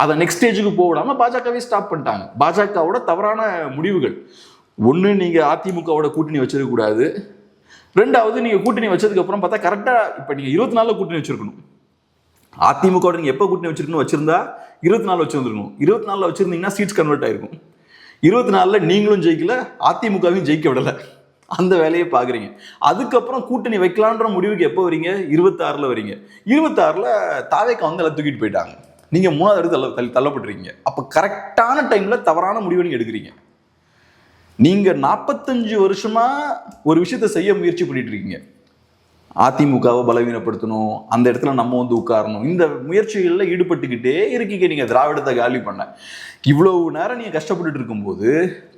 அதை நெக்ஸ்ட் ஸ்டேஜுக்கு போக விடாம பாஜகவே ஸ்டாப் பண்ணிட்டாங்க. பாஜகவோட தவறான முடிவுகள். ஒன்று, நீங்க அதிமுகவோட கூட்டணி வச்சிருக்க கூடாது. 2வது, நீங்க கூட்டணி வச்சதுக்கு அப்புறம் பார்த்தா கரெக்டா இப்ப நீங்க 24 கூட்டணி வச்சிருக்கணும். அதிமுக நீங்க எப்போ கூட்டணி வச்சிருக்கணும் வச்சிருந்தா 24 வச்சிருந்துருக்கணும். 24 வச்சிருந்தீங்கன்னா சீட்ஸ் கன்வெர்ட் ஆயிருக்கும். 24 நீங்களும் ஜெயிக்கல, அதிமுகவையும் ஜெயிக்க விடலை. அந்த வேலையை பார்க்குறீங்க. அதுக்கப்புறம் கூட்டணி வைக்கலான்ற முடிவுக்கு எப்போ வரீங்க? 26 வரீங்க. 26 தாவேக்கா வந்து எல்லாம் தூக்கிட்டு போயிட்டாங்க. நீங்கள் 3வது இடத்துக்கு தள்ளப்பட்டுருக்கீங்க. அப்போ கரெக்டான டைமில் தவறான முடிவை நீங்கள் எடுக்கிறீங்க. நீங்கள் 45 வருஷமா ஒரு விஷயத்த செய்ய முயற்சி பண்ணிட்டு இருக்கீங்க. அதிமுகவை பலவீனப்படுத்தணும், அந்த இடத்துல நம்ம வந்து உட்காரணும், இந்த முயற்சிகளில் ஈடுபட்டுக்கிட்டே இருக்கீங்க. நீங்கள் திராவிடத்தை காலி பண்ண இவ்வளவு நேரம் நீங்கள் கஷ்டப்பட்டுட்டு இருக்கும்போது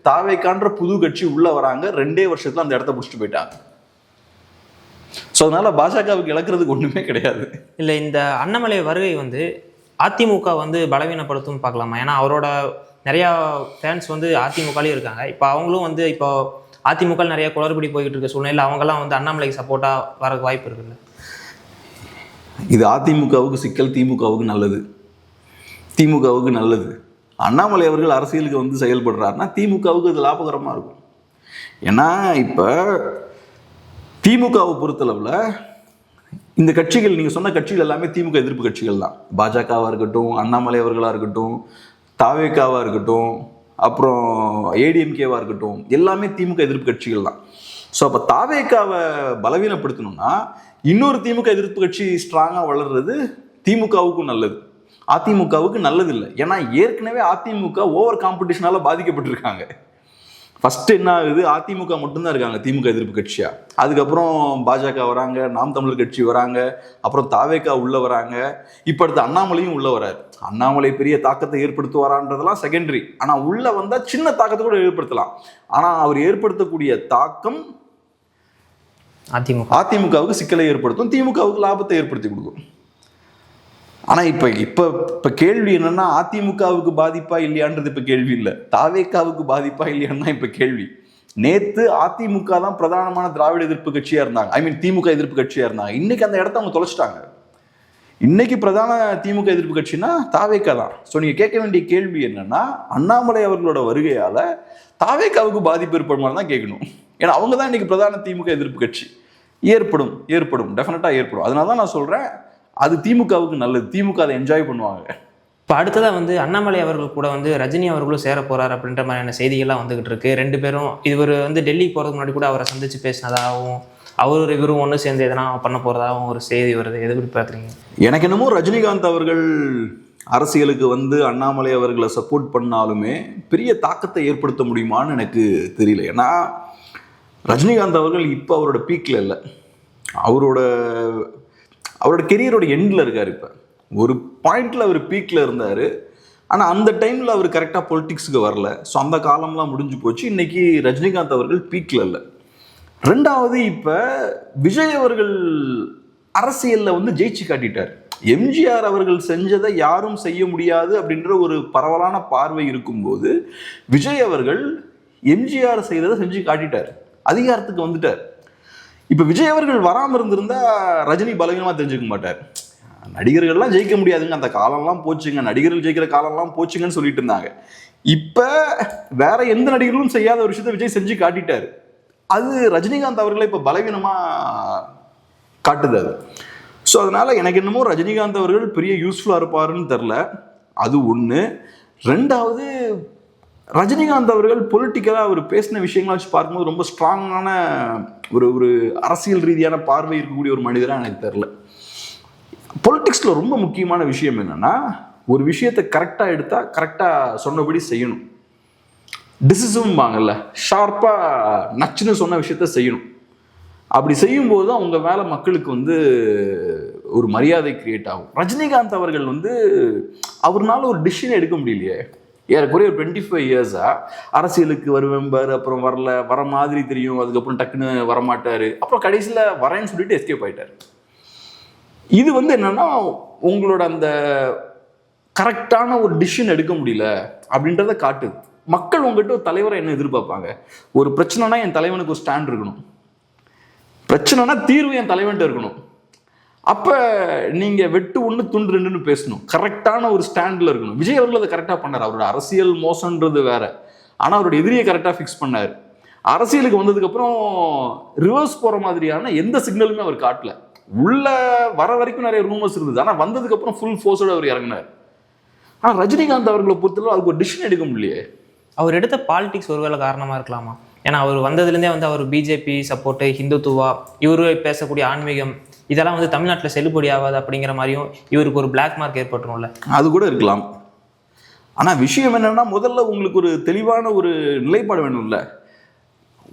தாவேக்கான்ற புது கட்சி உள்ள வராங்க. 2 வருஷத்துல அந்த இடத்த பிடிச்சிட்டு போயிட்டாங்க. ஸோ அதனால பாஜகவுக்கு இழக்கிறதுக்கு ஒன்றுமே கிடையாது. இல்லை, இந்த அண்ணாமலை வருகை வந்து அதிமுக வந்து பலவீனப்படுத்தும் பார்க்கலாமா? ஏன்னா அவரோட நிறையா ஃபேன்ஸ் வந்து அதிமுகலேயும் இருக்காங்க. இப்போ அவங்களும் வந்து இப்போ அதிமுக நிறைய குளறுபடி போய்கிட்டு இருக்க சூழ்நிலையில் அவங்கெல்லாம் வந்து அண்ணாமலைக்கு சப்போர்ட்டாக வரக்கு வாய்ப்பு இருக்குல்ல? இது அதிமுகவுக்கு சிக்கல், திமுகவுக்கு நல்லது. திமுகவுக்கு நல்லது. அண்ணாமலை அவர்கள் அரசியலுக்கு வந்து செயல்படுறாருன்னா திமுகவுக்கு அது லாபகரமாக இருக்கும். ஏன்னா இப்போ திமுகவை பொறுத்தளவில் இந்த கட்சிகள், நீங்கள் சொன்ன கட்சிகள் எல்லாமே திமுக எதிர்ப்பு கட்சிகள் தான். பாஜகவாக இருக்கட்டும், அண்ணாமலை அவர்களாக இருக்கட்டும், தாவேக்காவாக இருக்கட்டும், அப்புறம் ஏடிஎம்கேவாக இருக்கட்டும், எல்லாமே திமுக எதிர்ப்பு கட்சிகள் தான். ஸோ அப்போ தாவேக்காவை பலவீனப்படுத்தணும்னா இன்னொரு திமுக எதிர்ப்பு கட்சி ஸ்ட்ராங்காக வளர்றது திமுகவுக்கும் நல்லது, அதிமுகவுக்கு நல்லதில்லை. ஏன்னா ஏற்கனவே அதிமுக ஓவர் காம்படிஷனால பாதிக்கப்பட்டிருக்காங்க. ஃபர்ஸ்ட் என்ன ஆகுது? அதிமுக மட்டும்தான் இருக்காங்க திமுக எதிர்ப்பு கட்சியா. அதுக்கப்புறம் பாஜக வராங்க, நாம் தமிழர் கட்சி வராங்க, அப்புறம் தாவேக்கா உள்ள வராங்க, இப்போ அடுத்து அண்ணாமலையும் உள்ள வராரு. அண்ணாமலை பெரிய தாக்கத்தை ஏற்படுத்துவாரான்றதெல்லாம் செகண்டரி. ஆனா உள்ள வந்தா சின்ன தாக்கத்தை கூட ஏற்படுத்தலாம். ஆனா அவர் ஏற்படுத்தக்கூடிய தாக்கம் அதிமுகவுக்கு சிக்கலை ஏற்படுத்தும், திமுகவுக்கு லாபத்தை ஏற்படுத்தி கொடுக்கும். ஆனா இப்ப இப்ப இப்ப கேள்வி என்னன்னா, அதிமுகவுக்கு பாதிப்பா இல்லையான்றது இப்ப கேள்வி இல்லை, தாவேக்காவுக்கு பாதிப்பா இல்லையான்னா இப்ப கேள்வி. நேத்து அதிமுக தான் பிரதானமான திராவிட எதிர்ப்பு கட்சியா இருந்தாங்க, திமுக எதிர்ப்பு கட்சியா இருந்தாங்க. இன்னைக்கு அந்த இடத்த அவங்க தொலைச்சிட்டாங்க. இன்னைக்கு பிரதான திமுக எதிர்ப்பு கட்சினா தாவேக்கா தான். ஸோ நீங்க கேட்க வேண்டிய கேள்வி என்னன்னா, அண்ணாமலை அவர்களோட வருகையால தாவேக்காவுக்கு பாதிப்பு ஏற்படுமா தான் கேட்கணும். ஏன்னா அவங்க தான் இன்னைக்கு பிரதான திமுக எதிர்ப்பு கட்சி. ஏற்படும் டெஃபினட்டா ஏற்படும். அதனால தான் நான் சொல்றேன், அது திமுகவுக்கு நல்லது, திமுக அதை என்ஜாய் பண்ணுவாங்க. இப்போ அடுத்ததாக வந்து அண்ணாமலை அவர்கள் கூட வந்து ரஜினி அவர்களும் சேர போறாரு அப்படின்ற மாதிரியான செய்திகள்லாம் வந்துகிட்டு இருக்கு. 2 பேரும் இவர் வந்து டெல்லிக்கு போகிறதுக்கு முன்னாடி கூட அவரை சந்திச்சு பேசினதாகவும், இவரும் ஒன்று சேர்ந்து எதனா பண்ண போகிறதாகவும் ஒரு செய்தி வருது. எது எப்படி பார்க்குறீங்க? எனக்கு என்னமோ ரஜினிகாந்த் அவர்கள் அரசியலுக்கு வந்து அண்ணாமலை அவர்களை சப்போர்ட் பண்ணாலுமே பெரிய தாக்கத்தை ஏற்படுத்த முடியுமான்னு எனக்கு தெரியல. ஏன்னா ரஜினிகாந்த் அவர்கள் இப்போ அவரோட பீக்கில் இல்லை, அவரோட கெரியரோட எண்டில் இருக்கார். இப்போ ஒரு பாயிண்டில் அவர் பீக்கில் இருந்தார். ஆனால் அந்த டைமில் அவர் கரெக்டாக பொலிட்டிக்ஸுக்கு வரல. ஸோ அந்த காலம்லாம் முடிஞ்சு போச்சு. இன்னைக்கு ரஜினிகாந்த் அவர்கள் பீக்கில் இல்லை. 2வது, இப்போ விஜய் அவர்கள் அரசியலில் வந்து ஜெயிச்சு காட்டிட்டார். எம்ஜிஆர் அவர்கள் செஞ்சதை யாரும் செய்ய முடியாது அப்படின்ற ஒரு பரவலான பார்வை இருக்கும்போது விஜய் அவர்கள் எம்ஜிஆர் செய்ததை செஞ்சு காட்டிட்டார், அதிகாரத்துக்கு வந்துட்டார். இப்போ விஜய் அவர்கள் வராமல் இருந்திருந்தா ரஜினி பலவீனமாக தெரிஞ்சுக்க மாட்டார். நடிகர்கள்லாம் ஜெயிக்க முடியாதுங்க, அந்த காலம்லாம் போச்சுங்க, நடிகர்கள் ஜெயிக்கிற காலம்லாம் போச்சுங்கன்னு சொல்லிட்டு இருந்தாங்க. இப்போ வேற எந்த நடிகர்களும் செய்யாத ஒரு விஷயத்தை விஜய் செஞ்சு காட்டிட்டார். அது ரஜினிகாந்த் அவர்களை இப்போ பலவீனமாக காட்டுது அது. ஸோ அதனால எனக்கு என்னமோ ரஜினிகாந்த் அவர்கள் பெரிய யூஸ்ஃபுல்லாக இருப்பாருன்னு தெரில. அது ஒன்று. 2வது, ரஜினிகாந்த் அவர்கள் பொலிட்டிக்கலாக அவர் பேசின விஷயங்களை வச்சு பார்க்கும்போது ரொம்ப ஸ்ட்ராங்கான ஒரு அரசியல் ரீதியான பார்வை இருக்கக்கூடிய ஒரு மனிதராக எனக்கு தெரில. பொலிட்டிக்ஸில் ரொம்ப முக்கியமான விஷயம் என்னன்னா, ஒரு விஷயத்தை கரெக்டாக எடுத்தால் கரெக்டாக சொன்னபடி செய்யணும். டிசிஷன் வாங்கல, ஷார்ப்பாக நச்சுன்னு சொன்ன விஷயத்த செய்யணும். அப்படி செய்யும்போது தான் உங்கள் மேலே மக்களுக்கு வந்து ஒரு மரியாதை கிரியேட் ஆகும். ரஜினிகாந்த் அவர்கள் வந்து அவர்னால ஒரு டிசிஷன் எடுக்க முடியலையே. ஏறக்குறைய ஒரு 25 இயர்ஸாக அரசியலுக்கு வருவேம்பார், அப்புறம் வர மாதிரி தெரியும், அதுக்கப்புறம் டக்குன்னு வரமாட்டார், அப்புறம் கடைசியில் வரேன்னு சொல்லிட்டு எஸ்கேப் ஆகிட்டார். இது வந்து என்னன்னா, உங்களோட அந்த கரெக்டான ஒரு டிசிஷன் எடுக்க முடியல அப்படின்றத காட்டுது. மக்கள் உங்ககிட்ட ஒரு தலைவரை என்ன எதிர்பார்ப்பாங்க? ஒரு பிரச்சனைனா என் தலைவனுக்கு ஒரு ஸ்டாண்ட் இருக்கணும், பிரச்சனைனா தீர்வு என் தலைவன்ட்டு இருக்கணும். அப்போ நீங்கள் வெட்டு 1 துண்டு 2ன்னு பேசணும், கரெக்டான ஒரு ஸ்டாண்டில் இருக்கணும். விஜய் அவர்கள் அதை கரெக்டாக பண்ணார். அவரோட அரசியல் மோசன்றது வேற, ஆனால் அவரோட எதிரியை கரெக்டாக ஃபிக்ஸ் பண்ணார். அரசியலுக்கு வந்ததுக்கப்புறம் ரிவர்ஸ் போகிற மாதிரியான எந்த சிக்னலுமே அவர் காட்டல. உள்ள வர வரைக்கும் நிறைய ரூமர்ஸ் இருந்தது, ஆனால் வந்ததுக்கப்புறம் ஃபுல் ஃபோர்ஸோடு அவர் இறங்கினார். ஆனால் ரஜினிகாந்த் அவர்களை பொறுத்தளவு அதுக்கு ஒரு டிசிஷன் எடுக்க முடியலையே. அவர் எடுத்த பாலிடிக்ஸ் ஒருவேளை காரணமாக இருக்கலாமா? ஏன்னா அவர் வந்ததுலேருந்தே வந்து அவர் பிஜேபி சப்போர்ட்டு, ஹிந்துத்துவா, இவரு பேசக்கூடிய ஆன்மீகம் இதெல்லாம் வந்து தமிழ்நாட்டில் செல்லுபடி ஆகாது அப்படிங்கிற மாதிரியும் இவருக்கு ஒரு பிளாக் மார்க் ஏற்பட்டுரும்ல. அது கூட இருக்கலாம். ஆனால் விஷயம் என்னன்னா, முதல்ல உங்களுக்கு ஒரு தெளிவான ஒரு நிலைப்பாடு வேணும்ல.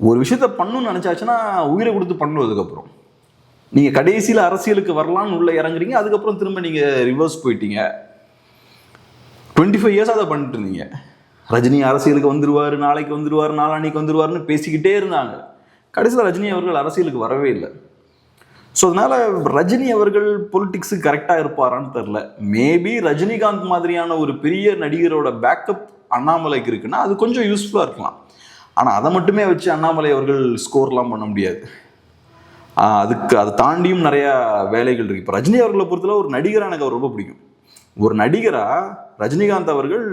ஒரு விஷயத்த பண்ணணும்னு நினச்சாச்சுன்னா உயிரை கொடுத்து பண்ணணும். அதுக்கப்புறம் நீங்கள் கடைசியில் அரசியலுக்கு வரலான்னு உள்ள இறங்குறீங்க, அதுக்கப்புறம் திரும்ப நீங்கள் ரிவர்ஸ் போயிட்டீங்க. 25 இயர்ஸ் அதை பண்ணிட்டு இருந்தீங்க. ரஜினி அரசியலுக்கு வந்துடுவார், நாளைக்கு வந்துடுவார், நாளான்னைக்கு வந்துடுவார்னு பேசிக்கிட்டே இருந்தாங்க. கடைசியில் ரஜினி அவர்கள் அரசியலுக்கு வரவே இல்லை. ஸோ அதனால் ரஜினி அவர்கள் பொலிட்டிக்ஸுக்கு கரெக்டாக இருப்பாரான்னு தெரில. மேபி ரஜினிகாந்த் மாதிரியான ஒரு பெரிய நடிகரோட பேக்கப் அண்ணாமலைக்கு இருக்குன்னா அது கொஞ்சம் யூஸ்ஃபுல்லாக இருக்கலாம். ஆனால் அதை மட்டுமே வச்சு அண்ணாமலை அவர்கள் ஸ்கோர்லாம் பண்ண முடியாது. அதை தாண்டியும் நிறையா வேலைகள் இருக்குது. இப்போ ரஜினி அவர்களை பொறுத்தளவு ஒரு நடிகராக எனக்கு அவர் ரொம்ப பிடிக்கும். ஒரு நடிகராக ரஜினிகாந்த் அவர்கள்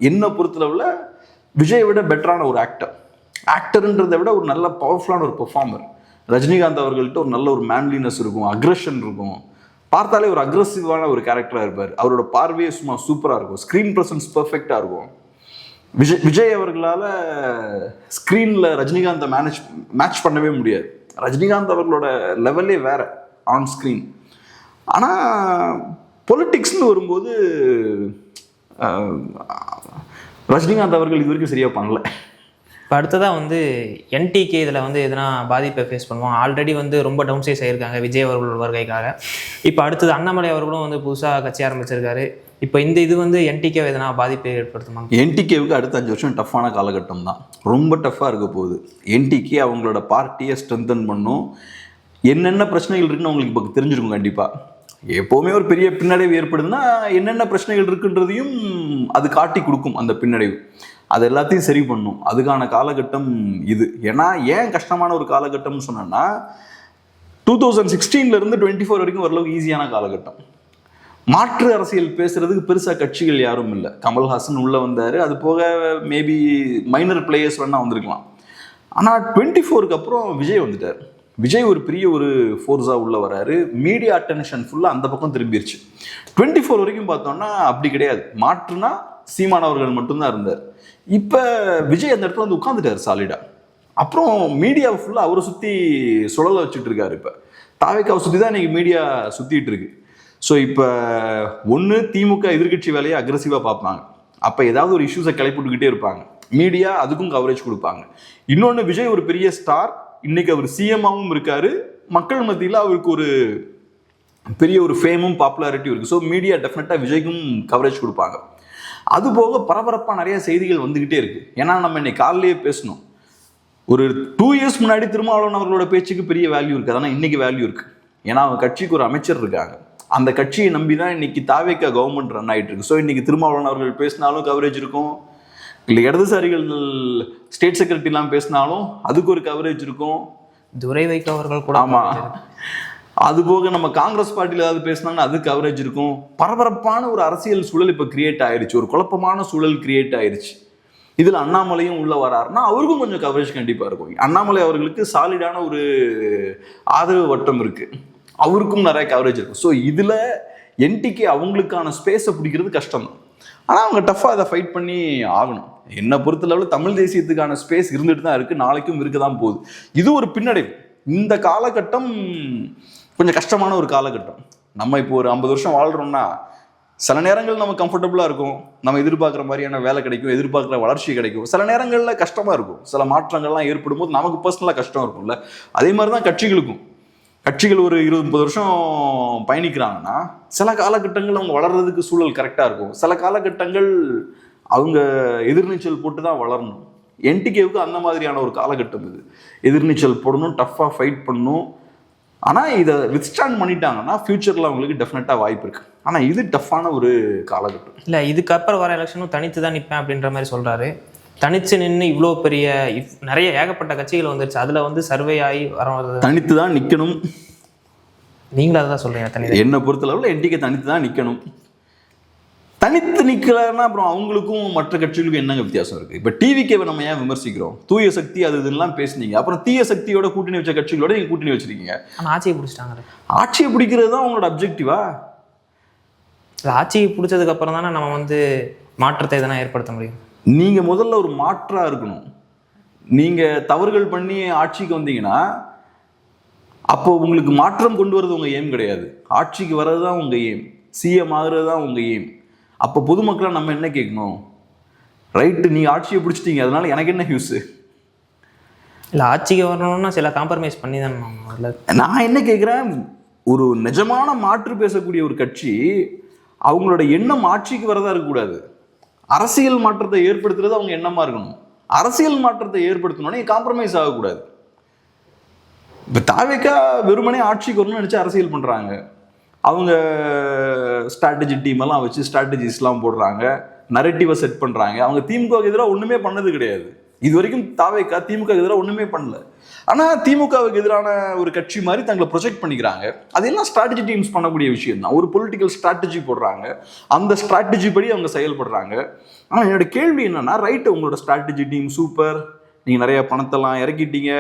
என்னை பொறுத்தளவில் விஜயை விட பெட்டரான ஒரு ஆக்டர்ன்றதை விட ஒரு நல்ல பவர்ஃபுல்லான ஒரு பெர்ஃபார்மர். ரஜினிகாந்த் அவர்கள்ட்ட ஒரு நல்ல ஒரு மேன்லினஸ் இருக்கும், அக்ரெஷன் இருக்கும். பார்த்தாலே ஒரு அக்ரெசிவான ஒரு கேரக்டராக இருப்பார். அவரோட பார்வையே சும்மா சூப்பராக இருக்கும். ஸ்க்ரீன் ப்ரெசன்ஸ் பர்ஃபெக்டாக இருக்கும். விஜய் அவர்களால் ஸ்க்ரீனில் ரஜினிகாந்தை மேட்ச் பண்ணவே முடியாது. ரஜினிகாந்த் அவர்களோட லெவலே வேற ஆன் ஸ்க்ரீன். ஆனால் பொலிட்டிக்ஸ்னு வரும்போது ரஜினிகாந்த் அவர்கள் இது வரைக்கும் சரியாக பண்ணல. இப்போ அடுத்ததாக வந்து என்டிகே இதில் வந்து எதனா பாதிப்பை ஃபேஸ் பண்ணுவோம். ஆல்ரெடி வந்து ரொம்ப டவுன் சைஸ் ஆகியிருக்காங்க விஜய் அவர்கள் வருகைக்காக. இப்போ அடுத்தது அண்ணாமலை அவர்களும் வந்து புதுசாக கட்சி ஆரம்பிச்சிருக்காரு. இப்போ இது வந்து என்டிகே எதனா பாதிப்பை ஏற்படுத்துமா? என்டிகேவுக்கு அடுத்த 5 வருஷம் டஃப்பான காலகட்டம் தான். ரொம்ப டஃப்பாக இருக்க போகுது. என்டிகே அவங்களோட பார்ட்டியை ஸ்ட்ரென்தன் பண்ணும். என்னென்ன பிரச்சனைகள் இருக்குன்னு அவங்களுக்கு இப்போ தெரிஞ்சிருக்கும். கண்டிப்பாக எப்போவுமே ஒரு பெரிய பின்னடைவு ஏற்படுதுன்னா என்னென்ன பிரச்சனைகள் இருக்குன்றதையும் அது காட்டி கொடுக்கும். அந்த பின்னடைவு அது எல்லாத்தையும் சரி பண்ணும். அதுக்கான காலகட்டம் இது. ஏன்னா ஏன் கஷ்டமான ஒரு காலகட்டம்னு சொன்னேன்னா 2016 24 வரைக்கும் ஓரளவுக்கு ஈஸியான காலகட்டம். மாற்று அரசியல் பேசுறதுக்கு பெருசாக கட்சிகள் யாரும் இல்லை. கமல்ஹாசன் உள்ளே வந்தார். அது போக மேபி மைனர் பிளேயர்ஸ் வேணா வந்திருக்கலாம். ஆனால் 24க்கு அப்புறம் விஜய் வந்துட்டார். விஜய் ஒரு பெரிய ஒரு ஃபோர்ஸாக உள்ளே வராரு. மீடியா அட்டென்ஷன் ஃபுல்லாக அந்த பக்கம் திரும்பிடுச்சு. 24 வரைக்கும் பார்த்தோம்னா அப்படி கிடையாது. மாற்றுனா சீமானவர்கள் மட்டும்தான் இருந்தார். இப்போ விஜய் அந்த இடத்துல வந்து உட்காந்துட்டார் சாலிடாக. அப்புறம் மீடியாவை ஃபுல்லாக அவரை சுற்றி சுழலை வச்சுட்டு இருக்காரு. இப்போ தாவேக்காவை சுற்றி தான் இன்றைக்கி மீடியா சுற்றிட்டு இருக்கு. ஸோ இப்போ ஒன்று திமுக எதிர்கட்சி வேலையை அக்ரெசிவாக பார்ப்பாங்க. அப்போ ஏதாவது ஒரு இஷ்யூஸை கிளப்பிட்டுக்கிட்டே இருப்பாங்க. மீடியா அதுக்கும் கவரேஜ் கொடுப்பாங்க. இன்னொன்று விஜய் ஒரு பெரிய ஸ்டார். இன்னைக்கு அவர் சிஎம்மாவும் இருக்காரு. மக்கள் மத்தியில் அவருக்கு ஒரு பெரிய ஒரு ஃபேமும் பாப்புலாரிட்டியும் இருக்குது. ஸோ மீடியா டெஃபினட்டாக விஜய்க்கும் கவரேஜ் கொடுப்பாங்க. அதுபோக பரபரப்பாக நிறைய செய்திகள் வந்துக்கிட்டே இருக்குது. ஏன்னா நம்ம இன்னைக்கு காலையிலேயே பேசணும். ஒரு 2 இயர்ஸ் முன்னாடி திருமாவளவன் அவர்களோட பேச்சுக்கு பெரிய வேல்யூ இருக்குது. ஆனால் இன்னைக்கு வேல்யூ இருக்குது. ஏன்னா அவங்க கட்சிக்கு ஒரு அமைச்சர் இருக்காங்க. அந்த கட்சியை நம்பி தான் இன்னைக்கு தாவேக்கா கவர்மெண்ட் ரன் ஆகிட்டு இருக்கு. ஸோ இன்னைக்கு திருமாவளவன் அவர்கள் பேசினாலும் கவரேஜ் இருக்கும். இல்லை இடதுசாரிகள் ஸ்டேட் செக்ரட்டரிலாம் பேசினாலும் அதுக்கு ஒரு கவரேஜ் இருக்கும். துரை வைகோ அவர்கள் கூட. ஆமாம். அதுபோக நம்ம காங்கிரஸ் பார்ட்டியில் ஏதாவது பேசினாங்கன்னா அது கவரேஜ் இருக்கும். பரபரப்பான ஒரு அரசியல் சூழல் இப்போ கிரியேட் ஆயிடுச்சு. ஒரு குழப்பமான சூழல் கிரியேட் ஆயிடுச்சு. இதில் அண்ணாமலையும் உள்ள வராருன்னா அவருக்கும் கொஞ்சம் கவரேஜ் கண்டிப்பாக இருக்கும். அண்ணாமலை அவர்களுக்கு சாலிடான ஒரு ஆதரவு வட்டம் இருக்கு. அவருக்கும் நிறைய கவரேஜ் இருக்கும். ஸோ இதில் என்டிகே அவங்களுக்கான ஸ்பேஸை பிடிக்கிறது கஷ்டம் தான். ஆனால் அவங்க டஃப்பாக அதை ஃபைட் பண்ணி ஆகணும். என்னை பொறுத்தளவில் தமிழ் தேசியத்துக்கான ஸ்பேஸ் இருந்துட்டு தான் இருக்குது. நாளைக்கும் இருக்க தான் போகுது. இது ஒரு பின்னடைவு. இந்த காலகட்டம் கொஞ்சம் கஷ்டமான ஒரு காலகட்டம். நம்ம இப்போ ஒரு 50 வருஷம் வாழ்கிறோம்னா சில நேரங்கள் நம்ம கம்ஃபர்டபுளாக இருக்கும். நம்ம எதிர்பார்க்குற மாதிரியான வேலை கிடைக்கும், எதிர்பார்க்குற வளர்ச்சி கிடைக்கும். சில நேரங்களில் கஷ்டமாக இருக்கும். சில மாற்றங்கள்லாம் ஏற்படும் போது நமக்கு பர்சனலாக கஷ்டம் இருக்கும்ல. அதே மாதிரி தான் கட்சிகள் ஒரு 20-30 வருஷம் பயணிக்கிறாங்கன்னா சில காலகட்டங்கள் அவங்க வளர்றதுக்கு சூழல் கரெக்டாக இருக்கும். சில காலகட்டங்கள் அவங்க எதிர்நீச்சல் போட்டு தான் வளரணும். என்டிகேவுக்கு அந்த மாதிரியான ஒரு காலகட்டம் இது. எதிர்நீச்சல் போடணும், டஃப்பாக ஃபைட் பண்ணணும். ஆனால் இதை வித்ஸ்டாண்ட் பண்ணிட்டாங்கன்னா ஃபியூச்சரில் அவங்களுக்கு டெஃபினட்டாக வாய்ப்பு இருக்குது. ஆனால் இது டஃப்பான ஒரு காலகட்டம். இல்லை, இதுக்கப்புறம் வர எலெக்ஷனும் தனித்து தான் நிற்பேன் அப்படின்ற மாதிரி சொல்கிறாரு. தனித்து நின்று இவ்வளோ பெரிய நிறைய ஏகப்பட்ட கட்சிகள் வந்துருச்சு. அதில் வந்து சர்வே ஆகி வர தனித்து தான் நிற்கணும். நீங்களும் அதை தான் சொல்கிறீங்க. என்னை பொறுத்தளவில் என்டிகே தனித்து தான் நிற்கணும். தனித்து நிற்கலன்னா அப்புறம் அவங்களுக்கும் மற்ற கட்சிகளுக்கும் என்னங்க வித்தியாசம் இருக்குது? இப்போ டிவிகேவை நம்ம ஏன் விமர்சிக்கிறோம்? தூய சக்தி அது இதெல்லாம் பேசுனீங்க. அப்புறம் தீய சக்தியோட கூட்டணி வச்ச கட்சிகளோட நீங்கள் கூட்டணி வச்சிருக்கீங்க. ஆனால் ஆட்சியை பிடிச்சிட்டாங்க. ஆட்சியை பிடிக்கிறது தான் அவங்களோட அப்ஜெக்டிவா? ஆட்சியை பிடிச்சதுக்கு அப்புறம் தானே நம்ம வந்து மாற்றத்தை எதனா ஏற்படுத்த முடியும். நீங்கள் முதல்ல ஒரு மாற்றாக இருக்கணும். நீங்கள் தவறுகள் பண்ணி ஆட்சிக்கு வந்தீங்கன்னா அப்போ உங்களுக்கு மாற்றம் கொண்டு வரது உங்கள் எய்ம் கிடையாது. ஆட்சிக்கு வர்றது தான் உங்கள் எய்ம், சிஎம் ஆகுறது தான் உங்கள் எய்ம். அப்போ பொதுமக்களை நம்ம என்ன கேட்கணும்? ரைட்டு, நீங்கள் ஆட்சியை பிடிச்சிட்டீங்க, அதனால எனக்கு என்ன யூஸு? இல்லை, ஆட்சிக்கு வரணும்னா சில காம்ப்ரமைஸ் பண்ணி தான் நான் என்ன கேட்குறேன், ஒரு நிஜமான மாற்று பேசக்கூடிய ஒரு கட்சி அவங்களோட எண்ணம் ஆட்சிக்கு வரதா இருக்கக்கூடாது. அரசியல் மாற்றத்தை ஏற்படுத்துறது அவங்க எண்ணமாக இருக்கணும். அரசியல் மாற்றத்தை ஏற்படுத்தணும்னா காம்ப்ரமைஸ் ஆகக்கூடாது. இப்போ தாவேக்கா வெறுமனே ஆட்சிக்கு வரணும்னு நினச்சி அரசியல் பண்ணுறாங்க. அவங்க ஸ்ட்ராட்டஜி டீம் எல்லாம் வச்சு ஸ்ட்ராட்டஜிஸ்லாம் போடுறாங்க, நரேட்டிவை செட் பண்ணுறாங்க. அவங்க திமுகவுக்கு எதிராக ஒன்றுமே பண்ணது கிடையாது. இது வரைக்கும் தாவேக்கா திமுகவுக்கு எதிராக ஒன்றுமே பண்ணல. ஆனால் திமுகவுக்கு எதிரான ஒரு கட்சி மாதிரி தங்களை ப்ரொஜெக்ட் பண்ணிக்கிறாங்க. அதெல்லாம் ஸ்ட்ராட்டஜி டீம்ஸ் பண்ணக்கூடிய விஷயம் தான். ஒரு பொலிட்டிக்கல் ஸ்ட்ராட்டஜி போடுறாங்க, அந்த ஸ்ட்ராட்டஜி படி அவங்க செயல்படுறாங்க. ஆனால் என்னோட கேள்வி என்னன்னா, ரைட்டு, உங்களோட ஸ்ட்ராட்டஜி டீம் சூப்பர், நீங்கள் நிறைய பணத்தெல்லாம் இறக்கிட்டீங்க,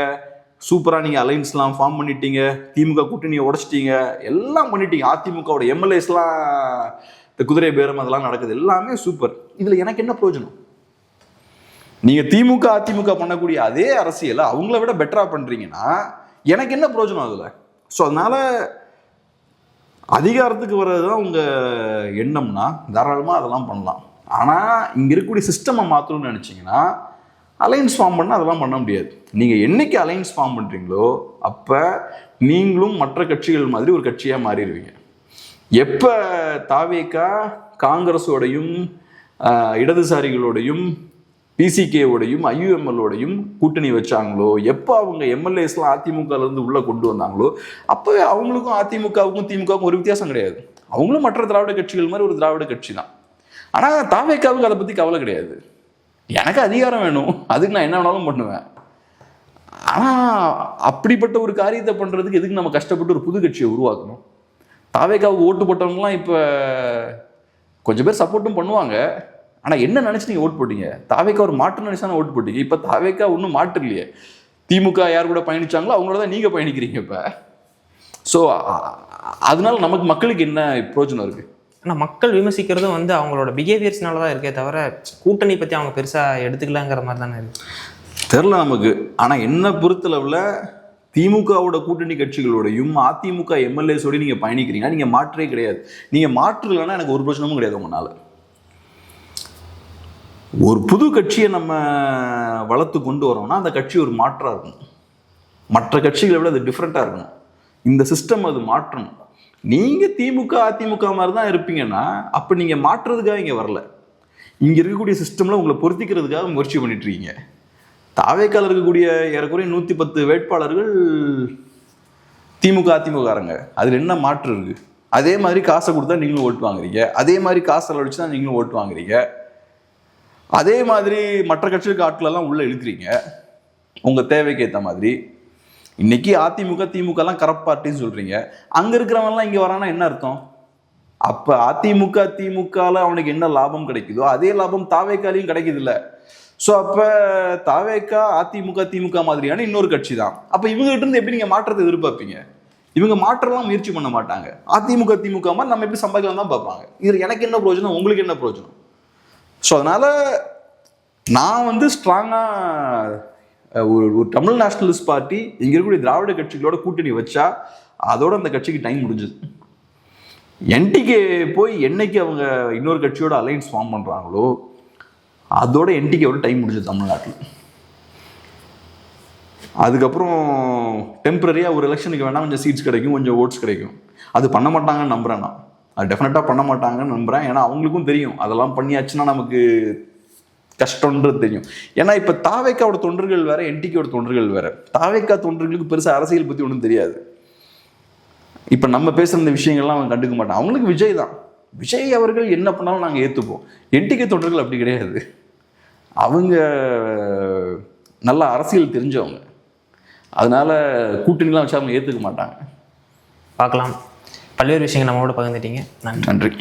சூப்பராக நீங்கள் அலைன்ஸ்லாம் ஃபார்ம் பண்ணிட்டீங்க, திமுக கூட்டணியை உடைச்சிட்டீங்க, எல்லாம் பண்ணிட்டீங்க, அதிமுகவோட எம்எல்ஏஸ்லாம் இந்த குதிரை பேரம் அதெல்லாம் நடக்குது, எல்லாமே சூப்பர். இதில் எனக்கு என்ன பிரயோஜனம்? நீங்கள் திமுக அதிமுக பண்ணக்கூடிய அதே அரசியலை அவங்கள விட பெட்டராக பண்ணுறீங்கன்னா எனக்கு என்ன பிரயோஜனம் அதில்? ஸோ அதனால் அதிகாரத்துக்கு வர்றது தான் உங்கள் எண்ணம்னா தாராளமாக அதெல்லாம் பண்ணலாம். ஆனால் இங்கே இருக்கக்கூடிய சிஸ்டமை மாற்றணும்னு நினச்சிங்கன்னா அலைன்ஸ் ஃபார்ம் பண்ணால் அதெல்லாம் பண்ண முடியாது. நீங்கள் என்னைக்கு அலைன்ஸ் ஃபார்ம் பண்ணுறீங்களோ அப்போ நீங்களும் மற்ற கட்சிகள் மாதிரி ஒரு கட்சியாக மாறிடுவீங்க. எப்போ தாவேக்கா காங்கிரஸோடையும் இடதுசாரிகளோடையும் பிசிகேவோடையும் ஐயுஎம்எல்லோடையும் கூட்டணி வச்சாங்களோ, எப்போ அவங்க எம்எல்ஏஸ்லாம் அதிமுகலேருந்து உள்ளே கொண்டு வந்தாங்களோ அப்போவே அவங்களுக்கும் அதிமுகவுக்கும் திமுகவுக்கும் ஒரு வித்தியாசம் கிடையாது. அவங்களும் மற்ற திராவிட கட்சிகள் மாதிரி ஒரு திராவிட கட்சி தான். ஆனால் தாவேக்காவுக்கு அதை பற்றி கவலை கிடையாது. எனக்கு அதிகாரம் வேணும், அதுக்கு நான் என்ன வேணாலும் பண்ணுவேன். ஆனால் அப்படிப்பட்ட ஒரு காரியத்தை பண்ணுறதுக்கு எதுக்கு நம்ம கஷ்டப்பட்டு ஒரு புது கட்சியை உருவாக்கணும்? தாவேக்காவுக்கு ஓட்டு போட்டவங்கலாம் இப்போ கொஞ்சம் பேர் சப்போர்ட்டும் பண்ணுவாங்க. ஆனால் என்ன நினச்சி நீங்கள் ஓட்டு போட்டீங்க? தாவேக்கா ஒரு மாற்று நினைச்சா ஓட்டு போட்டீங்க. இப்போ தாவேக்கா ஒன்றும் மாற்று இல்லையே. திமுக யார் கூட பயணிச்சாங்களோ அவங்களோட தான் நீங்கள் பயணிக்கிறீங்க இப்போ. ஸோ அதனால நமக்கு மக்களுக்கு என்ன பிரயோஜனம் இருக்குது? ஆனால் மக்கள் விமர்சிக்கிறதும் வந்து அவங்களோட பிஹேவியர்ஸ்னால தான் இருக்கே தவிர கூட்டணி பற்றி அவங்க பெருசாக எடுத்துக்கலாங்கிற மாதிரி தானே இருக்குது. தெரில நமக்கு. ஆனால் என்ன பொறுத்தளவில் திமுகவோட கூட்டணி கட்சிகளோடையும் அதிமுக எம்எல்ஏஸோடையும் நீங்கள் பயணிக்கிறீங்கன்னா நீங்கள் மாற்றே கிடையாது. நீங்கள் மாற்று இல்லைன்னா எனக்கு ஒரு பிரச்சனமும் கிடையாது உங்களால். ஒரு புது கட்சியை நம்ம வளர்த்து கொண்டு வரோம்னா அந்த கட்சி ஒரு மாற்றாக இருக்கணும், மற்ற கட்சிகளை விட அது டிஃப்ரெண்ட்டாக இருக்கணும். இந்த சிஸ்டம் அது மாற்றணும். நீங்கள் திமுக அதிமுக மாதிரி தான் இருப்பீங்கன்னா அப்போ நீங்கள் மாற்றுறதுக்காக இங்கே வரல, இங்கே இருக்கக்கூடிய சிஸ்டமில் உங்களை பொருத்திக்கிறதுக்காக முயற்சி பண்ணிட்டு இருக்கீங்க. தாவேக்கால இருக்கக்கூடிய ஏறக்குறைய 110 வேட்பாளர்கள் திமுக அதிமுககாரங்க. அதில் என்ன மாற்று இருக்குது? அதே மாதிரி காசை கொடுத்தா நீங்களும் ஓட்டு வாங்குறீங்க, அதே மாதிரி காசை செலவழிச்சு தான் நீங்களும் ஓட்டு வாங்குறீங்க, அதே மாதிரி மற்ற கட்சிகளுக்கு ஆட்களெல்லாம் உள்ளே இழுக்கிறீங்க உங்கள் தேவைக்கு ஏற்ற மாதிரி. இன்னைக்கு அதிமுக திமுகலாம் கரப்ட் பார்ட்டின்னு சொல்கிறீங்க, அங்கே இருக்கிறவங்கலாம் இங்கே வரானா என்ன அர்த்தம்? அப்போ அதிமுக திமுகவில் அவனுக்கு என்ன லாபம் கிடைக்குதோ அதே லாபம் தாவேக்காலையும் கிடைக்குது இல்லை. ஸோ அப்போ தாவேக்கா அதிமுக திமுக மாதிரியான இன்னொரு கட்சி தான். அப்போ இவங்ககிட்ட இருந்து எப்படி நீங்கள் மாற்றத்தை எதிர்பார்ப்பீங்க? இவங்க மாற்றலாம் முயற்சி பண்ண மாட்டாங்க. அதிமுக திமுக மாதிரி நம்ம எப்படி சம்பாதிக்கலாம் தான் பார்ப்பாங்க. இது எனக்கு என்ன பிரயோஜனம், உங்களுக்கு என்ன பிரயோஜனம்? ஸோ அதனால் நான் வந்து ஸ்ட்ராங்காக ஒரு தமிழ் நேஷனலிஸ்ட் பார்ட்டி இங்கே இருக்கக்கூடிய திராவிட கட்சிகளோட கூட்டணி வச்சா அதோட அந்த கட்சிக்கு டைம் முடிஞ்சுது. என்டிகே போய் என்னைக்கு அவங்க இன்னொரு கட்சியோட அலைன்ஸ் ஃபார்ம் பண்ணுறாங்களோ அதோட என்டிகேவோட டைம் முடிஞ்சது தமிழ்நாட்டில். அதுக்கப்புறம் டெம்பரரியாக ஒரு எலெக்ஷனுக்கு வேணால் கொஞ்சம் சீட்ஸ் கிடைக்கும், கொஞ்சம் ஓட்ஸ் கிடைக்கும். அது பண்ண மாட்டாங்கன்னு நம்புகிறேன் நான். அது டெஃபினட்டாக பண்ண மாட்டாங்கன்னு நம்புகிறேன். ஏன்னா அவங்களுக்கும் தெரியும் அதெல்லாம் பண்ணியாச்சுன்னா நமக்கு கஷ்டன்றது தெரியும். ஏன்னா இப்போ தாவேக்காவோட தொண்டர்கள் வேறு, என்டிகேவோட தொண்டர்கள் வேறு. தாவேக்கா தொண்டர்களுக்கு பெருசாக அரசியல் பற்றி ஒன்றும் தெரியாது. இப்போ நம்ம பேசுகிற இந்த விஷயங்கள்லாம் அவங்க கண்டுக்க மாட்டான். அவங்களுக்கு விஜய் தான். விஜய் அவர்கள் என்ன பண்ணாலும் நாங்கள் ஏற்றுப்போம். என்டிகே தொண்டர்கள் அப்படி கிடையாது. அவங்க நல்லா அரசியல் தெரிஞ்சவங்க, அதனால கூட்டணிலாம் வச்சு அவங்க ஏற்றுக்க மாட்டாங்க. பார்க்கலாம். பல்வேறு விஷயங்கள் நம்மளோட பகிர்ந்துட்டீங்க. நன்றி.